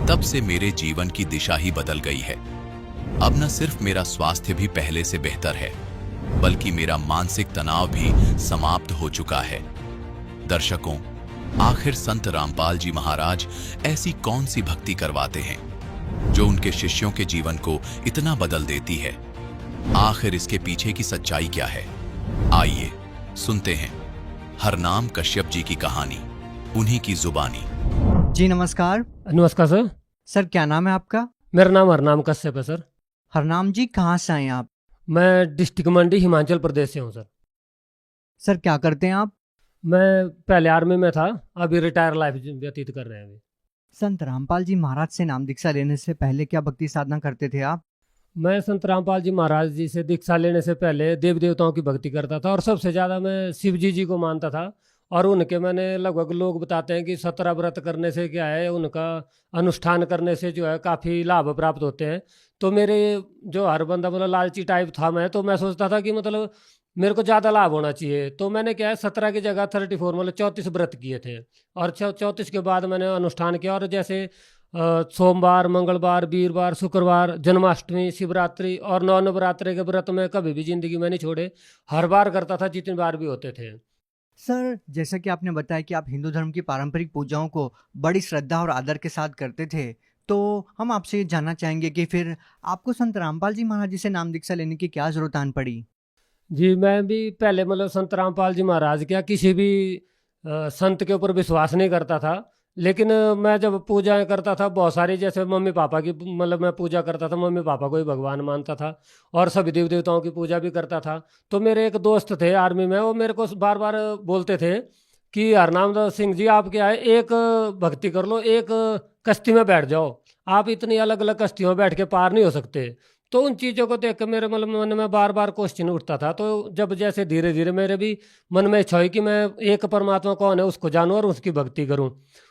तब से मेरे जीवन की दिशा ही बदल गई है। अब न सिर्फ मेरा स्वास्थ्य भी पहले से बेहतर है, बल्कि मेरा मानसिक तनाव भी समाप्त हो चुका है। दर्शकों, आखिर संत रामपाल जी महाराज ऐसी कौन सी भक्ति करवाते हैं जो उनके शिष्यों के जीवन को इतना बदल देती है? आखिर इसके पीछे की सच्चाई क्या है? आइए सुनते हैं हरनाम कश्यप जी की कहानी, उन्हीं की जुबानी। जी नमस्कार। नमस्कार सर। सर, क्या नाम है आपका? मेरा नाम हरनाम कश्यप है सर। हरनाम जी, कहाँ से आए आप? मैं डिस्ट्रिक्ट मंडी हिमाचल प्रदेश से हूँ सर। सर, क्या करते हैं आप? मैं पहले आर्मी में था, अभी रिटायर लाइफ व्यतीत कर रहे हैं अभी। संत रामपाल जी महाराज से नाम दीक्षा लेने से पहले क्या भक्ति साधना करते थे आप? मैं संत रामपाल जी महाराज जी से दीक्षा लेने से पहले देवी देवताओं की भक्ति करता था और सबसे ज़्यादा मैं शिव जी को मानता था। और उनके मैंने लगभग लोग बताते हैं कि 17 व्रत करने से क्या है, उनका अनुष्ठान करने से जो है काफ़ी लाभ प्राप्त होते हैं। तो मेरे जो हर बंदा मतलब लालची टाइप था मैं, तो मैं सोचता था कि मतलब मेरे को ज़्यादा लाभ होना चाहिए। तो मैंने क्या है 17 की जगह 34 मतलब 34 व्रत किए थे और 34 के बाद मैंने अनुष्ठान किया। और जैसे सोमवार, मंगलवार, वीरवार, शुक्रवार, जन्माष्टमी, शिवरात्रि और नवरात्रि के व्रत में कभी भी जिंदगी में नहीं छोड़े, हर बार करता था जितनी बार भी होते थे। सर, जैसा कि आपने बताया कि आप हिंदू धर्म की पारंपरिक पूजाओं को बड़ी श्रद्धा और आदर के साथ करते थे, तो हम आपसे ये जानना चाहेंगे कि फिर आपको संत रामपाल जी महाराज जी से नाम दीक्षा लेने की क्या ज़रूरत आन पड़ी? जी, मैं भी पहले मतलब संत रामपाल जी महाराज क्या किसी भी संत के ऊपर विश्वास नहीं करता था। लेकिन मैं जब पूजाएँ करता था बहुत सारी, जैसे मम्मी पापा की मतलब मैं पूजा करता था, मम्मी पापा को ही भगवान मानता था और सभी देव देवताओं की पूजा भी करता था। तो मेरे एक दोस्त थे आर्मी में, वो मेरे को बार-बार बोलते थे कि हरनाम सिंह जी, आप क्या है, एक भक्ति कर लो, एक कश्ती में बैठ जाओ। आप इतनी अलग-अलग कश्तियों में बैठ के पार नहीं हो सकते। तो उन चीज़ों को देख के मेरे मतलब मन में बार-बार क्वेश्चन उठता था। तो जब जैसे धीरे-धीरे मेरे भी मन में इच्छा हुई कि मैं एक परमात्मा कौन है उसको जानूँ और उसकी भक्ति करूँ।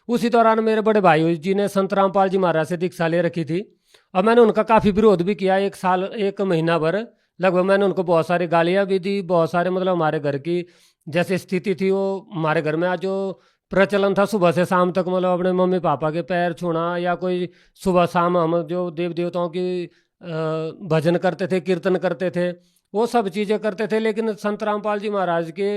उसी दौरान मेरे बड़े भाई जी ने संत रामपाल जी महाराज से दीक्षा ले रखी थी और मैंने उनका काफ़ी विरोध भी किया 1 साल 1 महीना भर। लगभग मैंने उनको बहुत सारी गालियाँ भी दी, बहुत सारे मतलब हमारे घर की जैसे स्थिति थी, वो हमारे घर में आज जो प्रचलन था सुबह से शाम तक मतलब अपने मम्मी पापा के पैर छूना, या कोई सुबह शाम हम जो देव देवताओं की भजन करते थे, कीर्तन करते थे, वो सब चीज़ें करते थे। लेकिन संत रामपाल जी महाराज के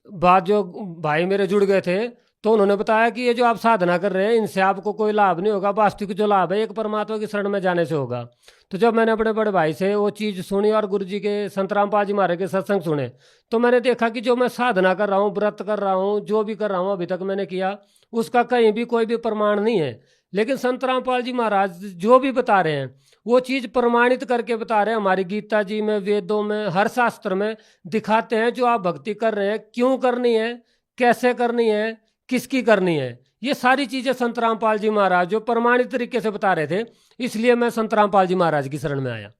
बाद जो भाई मेरे जुड़ गए थे, तो उन्होंने बताया कि ये जो आप साधना कर रहे हैं इनसे आपको कोई लाभ नहीं होगा, वास्तविक जो लाभ है एक परमात्मा की शरण में जाने से होगा। तो जब मैंने अपने बड़े भाई से वो चीज़ सुनी और गुरु जी के संत रामपाल जी महाराज के सत्संग सुने, तो मैंने देखा कि जो मैं साधना कर रहा हूँ, व्रत कर रहा हूँ, जो भी कर रहा हूँ अभी तक मैंने किया, उसका कहीं भी कोई भी प्रमाण नहीं है। लेकिन संत रामपाल जी महाराज जो भी बता रहे हैं वो चीज़ प्रमाणित करके बता रहे हैं। हमारी गीता जी में, वेदों में, हर शास्त्र में दिखाते हैं जो आप भक्ति कर रहे हैं क्यों करनी है, कैसे करनी है, किसकी करनी है। ये सारी चीज़ें संत रामपाल जी महाराज जो प्रमाणित तरीके से बता रहे थे, इसलिए मैं संत रामपाल जी महाराज की शरण में आया।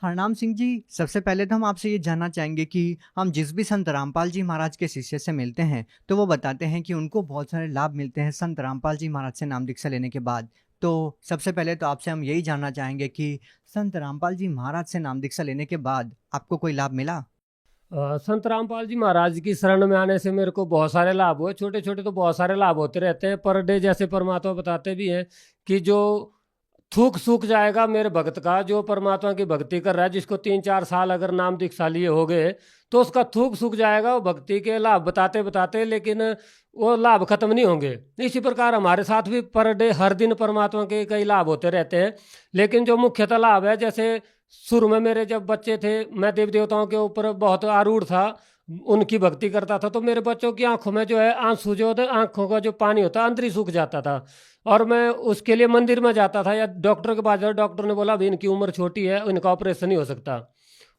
हरनाम सिंह जी, सबसे पहले तो हम आपसे ये जानना चाहेंगे कि हम जिस भी संत रामपाल जी महाराज के शिष्य से मिलते हैं, तो वो बताते हैं कि उनको बहुत सारे लाभ मिलते हैं संत रामपाल जी महाराज से नाम दीक्षा लेने के बाद। तो सबसे पहले तो आपसे हम यही जानना चाहेंगे कि संत रामपाल जी महाराज से नाम दीक्षा लेने के बाद आपको कोई लाभ मिला? संत रामपाल जी महाराज की शरण में आने से मेरे को बहुत सारे लाभ हुए। छोटे छोटे तो बहुत सारे लाभ होते रहते हैं पर डे, जैसे परमात्मा बताते भी हैं कि जो थूक सूख जाएगा मेरे भक्त का, जो परमात्मा की भक्ति कर रहा है, जिसको 3-4 साल अगर नाम दीक्षा लिए हो गए, तो उसका थूक सूख जाएगा। वो भक्ति के लाभ बताते बताते, लेकिन वो लाभ खत्म नहीं होंगे। इसी प्रकार हमारे साथ भी पर डे हर दिन परमात्मा के कई लाभ होते रहते हैं। लेकिन जो मुख्यतः लाभ है, जैसे शुरू में मेरे जब बच्चे थे, मैं देव देवताओं के ऊपर बहुत आरूढ़ था, उनकी भक्ति करता था, तो मेरे बच्चों की आंखों में जो है आंसू, जो होता, आंखों का जो पानी होता है अंदर ही सूख जाता था। और मैं उसके लिए मंदिर में जाता था या डॉक्टर के पास जाता, डॉक्टर ने बोला अभी इनकी उम्र छोटी है, इनका ऑपरेशन नहीं हो सकता।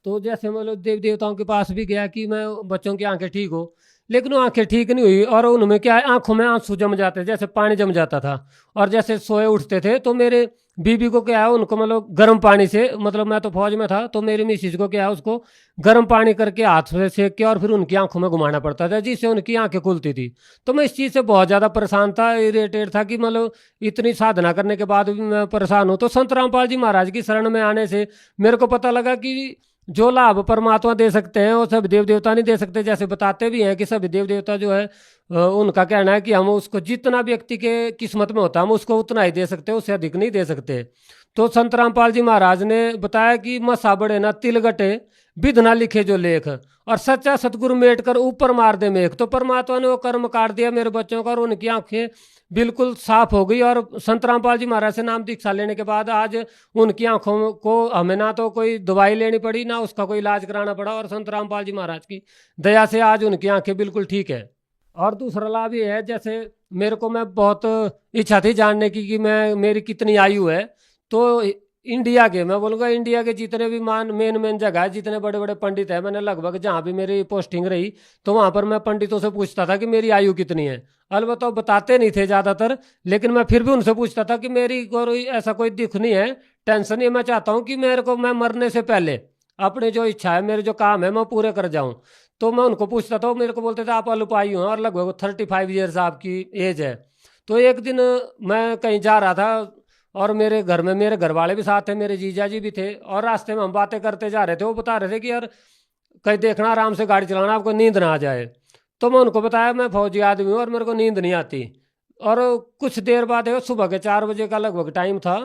तो जैसे मतलब देव देवताओं के पास भी गया कि मैं बच्चों की आंखें ठीक हो, लेकिन वो आंखें ठीक नहीं हुई और उनमें क्या है, आंखों में आंसू जम जाते, जैसे पानी जम जाता था। और जैसे सोए उठते थे तो मेरे बीबी को क्या है, उनको मतलब गर्म पानी से, मतलब मैं तो फौज में था, तो मेरी मिसिज को क्या है, उसको गर्म पानी करके हाथ से सेक के और फिर उनकी आंखों में घुमाना पड़ता था, जिससे उनकी आंखें खुलती थी। तो मैं इस चीज़ से बहुत ज़्यादा परेशान था, इरिटेट था कि मतलब इतनी साधना करने के बाद भी मैं परेशान हूँ। तो संत रामपाल जी महाराज की शरण में आने से मेरे को पता लगा कि जो लाभ परमात्मा दे सकते हैं वो सब देव देवता नहीं दे सकते। जैसे बताते भी हैं कि सभी देव देवता जो है, उनका कहना है कि हम उसको जितना व्यक्ति के किस्मत में होता है हम उसको उतना ही दे सकते हैं, उससे अधिक नहीं दे सकते। तो संत रामपाल जी महाराज ने बताया कि मसा बड़े ना तिल गटे, विध ना लिखे जो लेख, और सच्चा सतगुरु मेट कर ऊपर मार दे मेघ। तो परमात्मा ने वो कर्म काट दिया मेरे बच्चों का और उनकी आंखें बिल्कुल साफ हो गई। और संत रामपाल जी महाराज से नाम दीक्षा लेने के बाद आज उनकी आंखों को हमें ना तो कोई दवाई लेनी पड़ी, ना उसका कोई इलाज कराना पड़ा, और संत रामपाल जी महाराज की दया से आज उनकी आंखें बिल्कुल ठीक है। और दूसरा लाभ ये है, जैसे मेरे को, मैं बहुत इच्छा थी जानने की कि मैं मेरी कितनी आयु है। तो इंडिया के, मैं बोलूँगा इंडिया के जितने भी मेन जगह है, जितने बड़े बड़े पंडित हैं, मैंने लगभग जहाँ भी मेरी पोस्टिंग रही तो वहाँ पर मैं पंडितों से पूछता था कि मेरी आयु कितनी है। अलबत्त वो बताते नहीं थे ज़्यादातर, लेकिन मैं फिर भी उनसे पूछता था कि मेरी कोई ऐसा कोई दुख नहीं है, टेंशन नहीं है, मैं चाहता हूँ कि मेरे को, मैं मरने से पहले अपनी जो इच्छा है, मेरे जो काम है, मैं पूरे कर जाऊँ। तो मैं उनको पूछता था, मेरे को बोलते थे आप अल्पायु हैं और लगभग 35 ईयर्स आपकी एज है। तो एक दिन मैं कहीं जा रहा था और मेरे घर में मेरे घर वाले भी साथ थे, मेरे जीजा जी भी थे, और रास्ते में हम बातें करते जा रहे थे। वो बता रहे थे कि यार कहीं देखना, आराम से गाड़ी चलाना, आपको नींद ना आ जाए। तो मैं उनको बताया मैं फौजी आदमी हूँ और मेरे को नींद नहीं आती। और कुछ देर बाद है, सुबह के 4 बजे का लगभग टाइम था,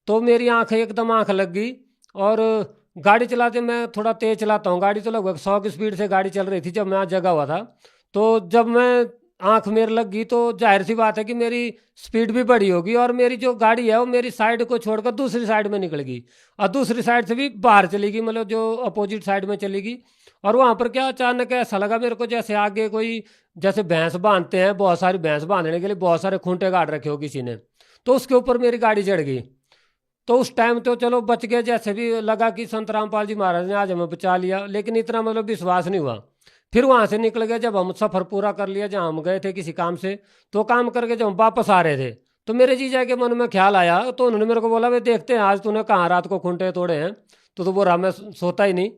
तो मेरी एकदम आँख लग गई। और गाड़ी चलाते, मैं थोड़ा तेज चलाता हूँ गाड़ी, तो लगभग 100 की स्पीड से गाड़ी चल रही थी जब मैं जगा हुआ था। तो जब मैं आंख मेरे लग गई तो जाहिर सी बात है कि मेरी स्पीड भी बढ़ी होगी और मेरी जो गाड़ी है वो मेरी साइड को छोड़कर दूसरी साइड में निकल गई और दूसरी साइड से भी बाहर चली गई, मतलब जो अपोजिट साइड में चली गई। और वहाँ पर क्या अचानक ऐसा लगा मेरे को जैसे आगे कोई, जैसे भैंस बांधते हैं, बहुत सारी भैंस बांधने के लिए बहुत सारे खूंटे गाड़ रखे हो किसी ने, तो उसके ऊपर मेरी गाड़ी चढ़ गई। तो उस टाइम तो चलो बच गए, जैसे भी लगा कि संत रामपाल जी महाराज ने आज हमें बचा लिया, लेकिन इतना मतलब विश्वास नहीं हुआ। फिर वहां से निकल गए, जब हम सफर पूरा कर लिया जहां हम गए थे किसी काम से, तो काम करके जब हम वापस आ रहे थे तो मेरे जीजा के मन में ख्याल आया, तो उन्होंने मेरे को बोला भाई देखते हैं आज तूने कहाँ रात को खूंटे तोड़े हैं, तो बोला मैं सोता ही नहीं।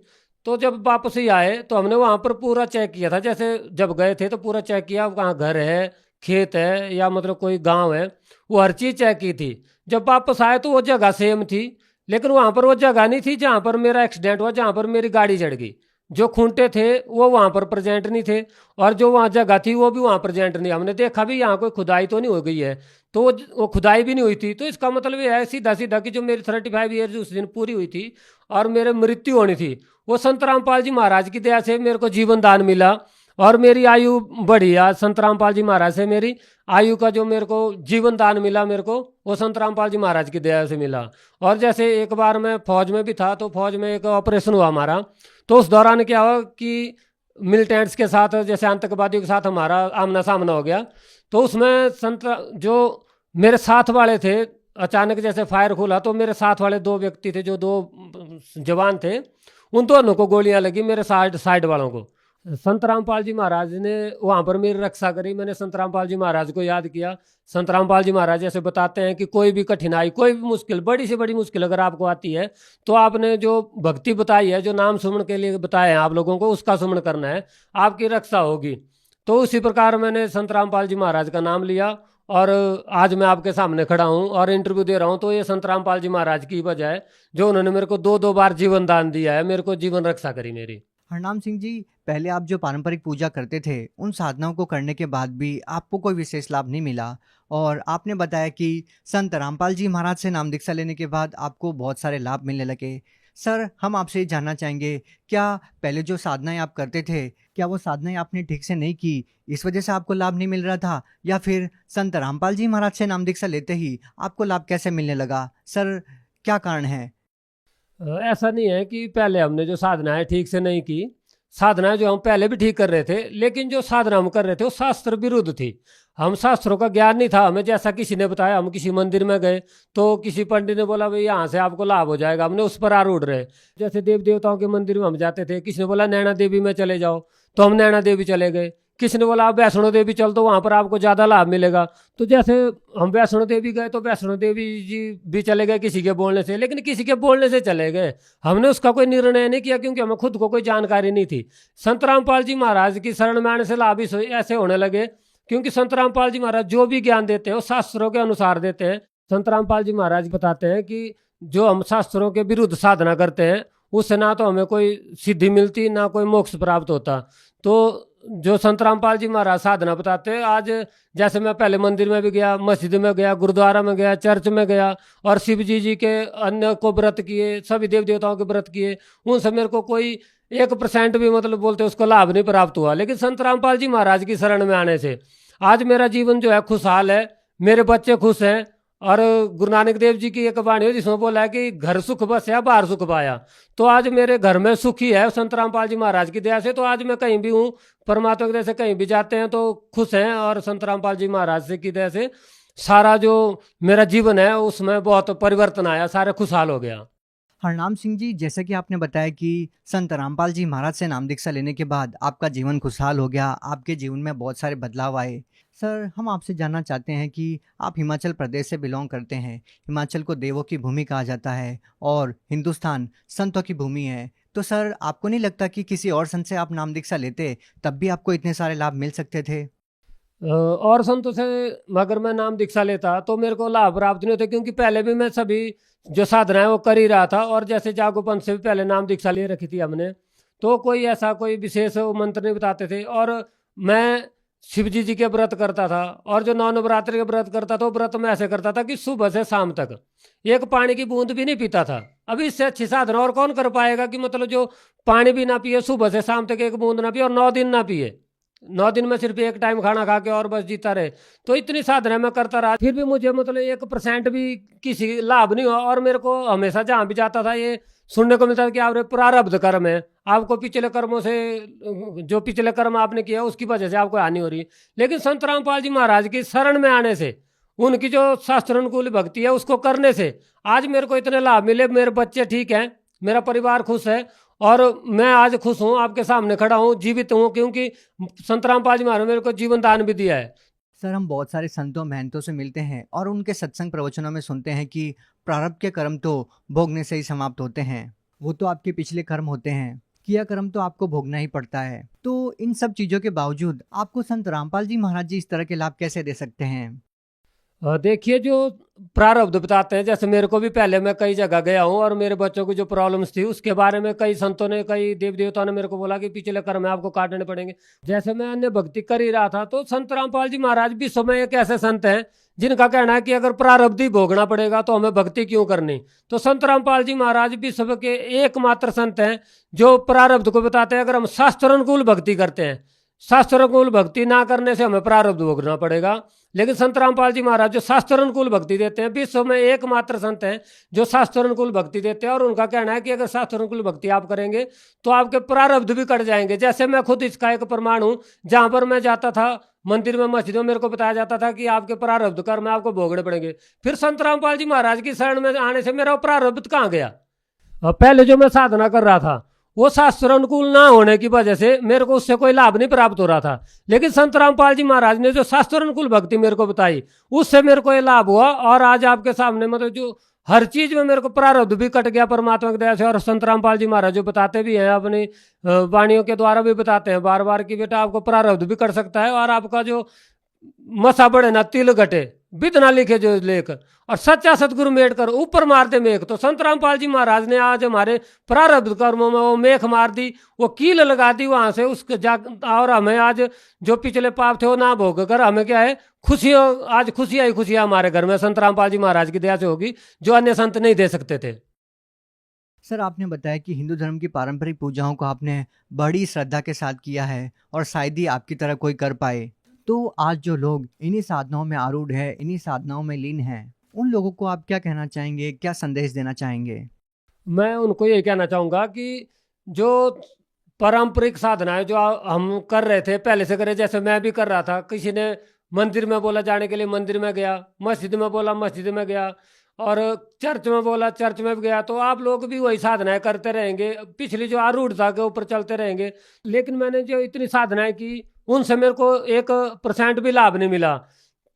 तो जब वापस ही आए तो हमने वहां पर पूरा चेक किया था, जैसे जब गए थे तो पूरा चेक किया कहाँ घर है, खेत है या मतलब कोई गाँव है, वो हर चीज चेक की थी। जब वापस आए तो वो जगह सेम थी, लेकिन वहां पर वो जगह नहीं थी जहां पर मेरा एक्सीडेंट हुआ, जहां पर मेरी गाड़ी चढ़ गई। जो खूंटे थे वो वहां पर प्रेजेंट नहीं थे और जो वहां जगह थी वो भी वहां प्रेजेंट नहीं। हमने देखा भी यहाँ कोई खुदाई तो नहीं हो गई है, तो वो खुदाई भी नहीं हुई थी। तो इसका मतलब ये है सीधा सीधा कि जो मेरी 35 ईयर उस दिन पूरी हुई थी और मेरे मृत्यु होनी थी, वो संत रामपाल जी महाराज की दया से मेरे को जीवन दान मिला और मेरी आयु बढ़ी। आज संत रामपाल जी महाराज से मेरी आयु का जो मेरे को जीवन दान मिला, मेरे को वो संत रामपाल जी महाराज की दया से मिला। और जैसे एक बार मैं फौज में भी था, तो फौज में एक ऑपरेशन हुआ हमारा, तो उस दौरान क्या हुआ कि मिलिटेंट्स के साथ, जैसे आतंकवादियों के साथ हमारा आमना सामना हो गया। तो उसमें संत जो मेरे साथ वाले थे, अचानक जैसे फायर खुला तो मेरे साथ वाले 2 व्यक्ति थे, जो 2 जवान थे, उन दोनों को गोलियां लगी, मेरे साइड साइड वालों को। संत रामपाल जी महाराज ने वहां पर मेरी रक्षा करी। मैंने संत रामपाल जी महाराज को याद किया। संत रामपाल जी महाराज जैसे बताते हैं कि कोई भी कठिनाई, कोई भी मुश्किल, बड़ी से बड़ी मुश्किल अगर आपको आती है तो आपने जो भक्ति बताई है, जो नाम सुमन के लिए बताए हैं आप लोगों को, उसका सुमन करना है, आपकी रक्षा होगी। तो उसी प्रकार मैंने संत रामपाल जी महाराज का नाम लिया और आज मैं आपके सामने खड़ा हूँ और इंटरव्यू दे रहा हूँ। तो ये संत रामपाल जी महाराज की वजह है, जो उन्होंने मेरे को 2-2 बार जीवन दान दिया है, मेरे को जीवन रक्षा करी मेरी। हरनाम सिंह जी, पहले आप जो पारंपरिक पूजा करते थे उन साधनाओं को करने के बाद भी आपको कोई विशेष लाभ नहीं मिला और आपने बताया कि संत रामपाल जी महाराज से नाम दीक्षा लेने के बाद आपको बहुत सारे लाभ मिलने लगे। सर, हम आपसे ये जानना चाहेंगे, क्या पहले जो साधनाएं आप करते थे, क्या वो साधनाएं आपने ठीक से नहीं की, इस वजह से आपको लाभ नहीं मिल रहा था, या फिर संत रामपाल जी महाराज से नाम दीक्षा लेते ही आपको लाभ कैसे मिलने लगा? सर, क्या कारण है? ऐसा नहीं है कि पहले हमने जो साधनाएं ठीक से नहीं की। साधनाएं जो हम पहले भी ठीक कर रहे थे, लेकिन जो साधना हम कर रहे थे वो शास्त्र विरुद्ध थी। हम शास्त्रों का ज्ञान नहीं था हमें, जैसा किसी ने बताया। हम किसी मंदिर में गए तो किसी पंडित ने बोला भाई यहाँ से आपको लाभ हो जाएगा, हमने उस पर आरूढ़ रहे। जैसे देव देवताओं के मंदिर में हम जाते थे, किसी ने बोला नैना देवी में चले जाओ, तो हम नैना देवी चले गए। किसी ने बोला आप वैष्णो देवी चल, तो वहां पर आपको ज्यादा लाभ मिलेगा। तो जैसे हम वैष्णो देवी गए तो वैष्णो देवी जी भी चले गए किसी के बोलने से, लेकिन किसी के बोलने से चले गए, हमने उसका कोई निर्णय नहीं किया, क्योंकि हमें खुद को कोई जानकारी नहीं थी। संत रामपाल जी महाराज की शरण में आने से लाभ ऐसे होने लगे, क्योंकि संत रामपाल जी महाराज जो भी ज्ञान देते हैं वो शास्त्रों के अनुसार देते हैं। संत रामपाल जी महाराज बताते हैं कि जो हम शास्त्रों के विरुद्ध साधना करते हैं उससे ना तो हमें कोई सिद्धि मिलती, ना कोई मोक्ष प्राप्त होता। तो जो संत रामपाल जी महाराज साधना बताते हैं, आज जैसे मैं पहले मंदिर में भी गया, मस्जिद में गया, गुरुद्वारा में गया, चर्च में गया और शिव जी के अन्य को व्रत किए, सभी देव देवताओं के व्रत किए, उनसे मेरे को कोई 1% भी मतलब बोलते उसको लाभ नहीं प्राप्त हुआ। लेकिन संत रामपाल जी महाराज की शरण में आने से आज मेरा जीवन जो है खुशहाल है, मेरे बच्चे खुश हैं। और गुरु नानक देव जी की एक वाणी है जिसमें बोला है कि घर सुख बसया बाहर सुख पाया। तो आज मेरे घर में सुख ही है संत रामपाल जी महाराज की दया से। तो आज मैं कहीं भी हूँ, परमात्मा की दया से कहीं भी जाते हैं तो खुश हैं, और संत रामपाल जी महाराज से की दया से सारा जो मेरा जीवन है उसमें बहुत परिवर्तन आया, सारा खुशहाल हो गया। हरनाम सिंह जी, जैसे कि आपने बताया कि संत रामपाल जी महाराज से नाम दीक्षा लेने के बाद आपका जीवन खुशहाल हो गया, आपके जीवन में बहुत सारे बदलाव आए। सर, हम आपसे जानना चाहते हैं कि आप हिमाचल प्रदेश से बिलोंग करते हैं। हिमाचल को देवों की भूमि कहा जाता है और हिंदुस्तान संतों की भूमि है। तो सर, आपको नहीं लगता कि किसी और संत से आप नाम दीक्षा लेते तब भी आपको इतने सारे लाभ मिल सकते थे? और संतों से अगर मैं नाम दीक्षा लेता तो मेरे को लाभ प्राप्त नहीं होते, क्योंकि पहले भी मैं सभी जो साधना है वो कर ही रहा था। और जैसे जागोपन से भी पहले नाम दीक्षा ले रखी थी हमने, तो कोई ऐसा कोई विशेष मंत्र नहीं बताते थे। और मैं शिव जी के व्रत करता था, और जो 9 नवरात्रि के व्रत करता था वो व्रत में ऐसे करता था कि सुबह से शाम तक एक पानी की बूंद भी नहीं पीता था। अभी इससे अच्छी साधना और कौन कर पाएगा कि मतलब जो पानी भी ना पिए, सुबह से शाम तक एक बूंद ना पिए और 9 दिन ना पिए, 9 दिन में सिर्फ एक टाइम खाना खा के और बस जीता रहे। तो इतनी साधना मैं करता रहा, फिर भी मुझे मतलब 1% भी किसी लाभ नहीं हुआ। और मेरे को हमेशा जहाँ भी जाता था ये सुनने को मिलता था कि आपने प्रारब्ध कर्म है, आपको पिछले कर्मों से, जो पिछले कर्म आपने किया उसकी वजह से आपको हानि हो रही है। लेकिन संत रामपाल जी महाराज की शरण में आने से, उनकी जो शास्त्र अनुकूल भक्ति है उसको करने से आज मेरे को इतने लाभ मिले। मेरे बच्चे ठीक हैं, मेरा परिवार खुश है और मैं आज खुश हूँ, आपके सामने खड़ा हूँ, जीवित हूँ, क्योंकि संत रामपाल जी महाराज ने मेरे को जीवन दान भी दिया है। सर, हम बहुत सारे संतों महंतों से मिलते हैं और उनके सत्संग प्रवचनों में सुनते हैं कि प्रारब्ध के कर्म तो भोगने से ही समाप्त होते हैं। वो तो आपके पिछले कर्म होते हैं, किया कर्म तो आपको भोगना ही पड़ता है। तो इन सब चीज़ों के बावजूद आपको संत रामपाल जी महाराज जी इस तरह के लाभ कैसे दे सकते हैं? देखिए, जो प्रारब्ध बताते हैं, जैसे मेरे को भी पहले मैं कई जगह गया हूँ और मेरे बच्चों की जो प्रॉब्लम्स थी उसके बारे में कई संतों ने, कई देव देवताओं ने मेरे को बोला कि पिछले कर्म है आपको काटने पड़ेंगे। जैसे मैं अन्य भक्ति कर ही रहा था तो संत रामपाल जी महाराज भी समय एक ऐसे संत हैं जिनका कहना है कि अगर प्रारब्ध ही भोगना पड़ेगा तो हमें भक्ति क्यों करनी। तो संत रामपाल जी महाराज विश्व के एकमात्र संत हैं जो प्रारब्ध को बताते हैं। अगर हम शास्त्रानुकूल भक्ति करते हैं, शास्त्रानुकूल भक्ति ना करने से हमें प्रारब्ध भोगना पड़ेगा, लेकिन संत रामपाल जी महाराज जो शास्त्रानुकूल भक्ति देते हैं, विश्व में एकमात्र संत हैं जो शास्त्रानुकूल भक्ति देते हैं। और उनका कहना है कि अगर शास्त्रानुकूल भक्ति आप करेंगे तो आपके प्रारब्ध भी कट जाएंगे। जैसे मैं खुद इसका एक प्रमाण हूँ, जहाँ पर मैं जाता था मंदिर में, मस्जिदों में, मेरे को बताया जाता था कि आपके प्रारब्ध कर्म आपको भोगने पड़ेंगे। फिर संत रामपाल जी महाराज की शरण में आने से मेरा प्रारब्ध कहाँ गया? पहले जो मैं साधना कर रहा था वो शास्त्र अनुकूल ना होने की वजह से मेरे को उससे कोई लाभ नहीं प्राप्त हो रहा था। लेकिन संत रामपाल जी महाराज ने जो शास्त्र अनुकूल भक्ति मेरे को बताई उससे मेरे को ये लाभ हुआ। और आज आपके सामने मतलब जो हर चीज में मेरे को प्रारब्ध भी कट गया परमात्मा की दया से। और संत रामपाल जी महाराज जो बताते भी हैं, अपनी वाणियों के द्वारा भी बताते हैं बार बार कि बेटा आपको प्रारब्ध भी कट सकता है और आपका जो मसा बढ़े ना तिल घटे, विद ना लिखे जो लेख, और सच्चा सतगुरु मेट कर ऊपर मार दे मेघ। तो संत रामपाल जी महाराज ने आज हमारे प्रारब्ध कर्मों में वो मेघ मार दी, वो कील लगा दी वहां से उसके और हमें आज जो पिछले पाप थे वो ना भोग कर हमें क्या है, खुशियां, आज खुशियां ही खुशियां हमारे घर में संत रामपाल जी महाराज की दया से होगी, जो अन्य संत नहीं दे सकते थे। सर, आपने बताया कि हिंदू धर्म की पारंपरिक पूजाओं को आपने बड़ी श्रद्धा के साथ किया है और शायद ही आपकी तरह कोई कर पाए। तो आज जो लोग इन्हीं साधनाओं में आरूढ़ है, इन्हीं साधनाओं में लीन हैं, उन लोगों को आप क्या कहना चाहेंगे, क्या संदेश देना चाहेंगे? मैं उनको यही कहना चाहूँगा कि जो पारंपरिक साधना है जो हम कर रहे थे, पहले से करे, जैसे मैं भी कर रहा था। किसी ने मंदिर में बोला जाने के लिए मंदिर में गया, मस्जिद में बोला मस्जिद में गया, और चर्च में बोला चर्च में भी गया। तो आप लोग भी वही साधनाएं करते रहेंगे, पिछली जो आरूढ़ता के ऊपर चलते रहेंगे। लेकिन मैंने जो इतनी साधनाएं की उनसे मेरे को 1% भी लाभ नहीं मिला।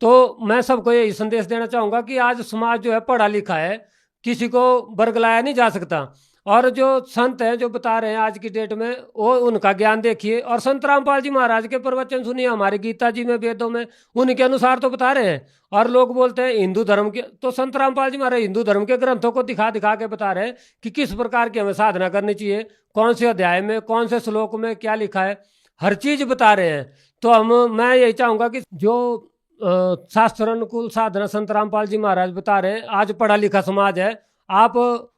तो मैं सबको यही संदेश देना चाहूँगा कि आज समाज जो है पढ़ा लिखा है, किसी को बरगलाया नहीं जा सकता। और जो संत हैं जो बता रहे हैं आज की डेट में, वो उनका ज्ञान देखिए और संत रामपाल जी महाराज के प्रवचन सुनिए, हमारी गीता जी में, वेदों में उनके अनुसार तो बता रहे हैं। और लोग बोलते हैं हिंदू धर्म के, तो संत रामपाल जी महाराज हिंदू धर्म के ग्रंथों को दिखा दिखा के बता रहे हैं कि किस प्रकार की हमें साधना करनी चाहिए, कौन से अध्याय में, कौन से श्लोक में क्या लिखा है, हर चीज बता रहे हैं। तो मैं यही चाहूँगा कि जो शास्त्र अनुकूल साधना संत रामपाल जी महाराज बता रहे हैं, आज पढ़ा लिखा समाज है, आप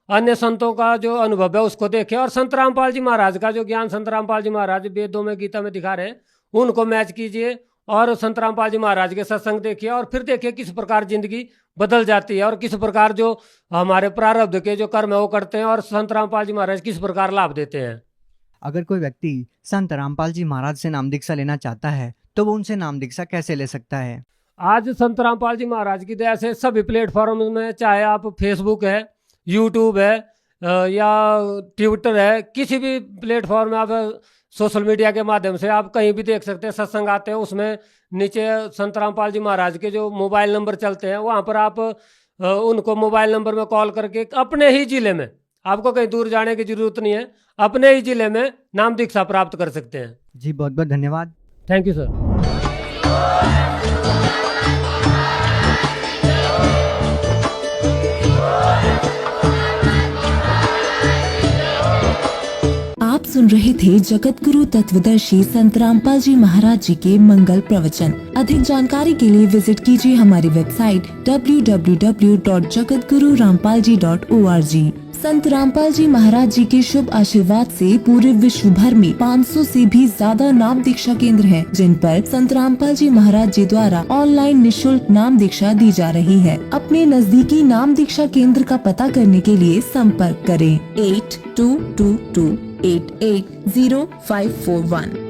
अन्य संतों का जो अनुभव है उसको देखें और संत रामपाल जी महाराज का जो ज्ञान संत रामपाल जी महाराज वेदों में, गीता में दिखा रहे हैं, उनको मैच कीजिए और संत रामपाल जी महाराज के सत्संग देखिए और फिर देखिए किस प्रकार जिंदगी बदल जाती है और किस प्रकार जो हमारे प्रारब्ध के जो कर्म है वो करते हैं और संत रामपाल जी महाराज किस प्रकार लाभ देते हैं। अगर कोई व्यक्ति संत रामपाल जी महाराज से नाम दीक्षा लेना चाहता है तो वो उनसे नाम दीक्षा कैसे ले सकता है? आज संत रामपाल जी महाराज की दया से सभी प्लेटफॉर्म में, चाहे आप फेसबुक है, यूट्यूब है या ट्विटर है, किसी भी प्लेटफॉर्म में आप सोशल मीडिया के माध्यम से आप कहीं भी देख सकते हैं, सत्संग आते हैं, उसमें नीचे संत रामपाल जी महाराज के जो मोबाइल नंबर चलते हैं वहाँ पर आप उनको मोबाइल नंबर में कॉल करके अपने ही जिले में, आपको कहीं दूर जाने की जरूरत नहीं है, अपने ही जिले में नाम दीक्षा प्राप्त कर सकते हैं। जी, बहुत बहुत धन्यवाद। Thank you sir. आप सुन रहे थे जगत गुरु तत्वदर्शी संत रामपाल जी महाराज जी के मंगल प्रवचन। अधिक जानकारी के लिए विजिट कीजिए हमारी वेबसाइट www.jagatgururampalji.org। संत रामपाल जी महाराज जी के शुभ आशीर्वाद से पूरे विश्व भर में 500 से भी ज्यादा नाम दीक्षा केंद्र हैं, जिन पर संत रामपाल जी महाराज जी द्वारा ऑनलाइन निशुल्क नाम दीक्षा दी जा रही है। अपने नजदीकी नाम दीक्षा केंद्र का पता करने के लिए संपर्क करें 8222880541।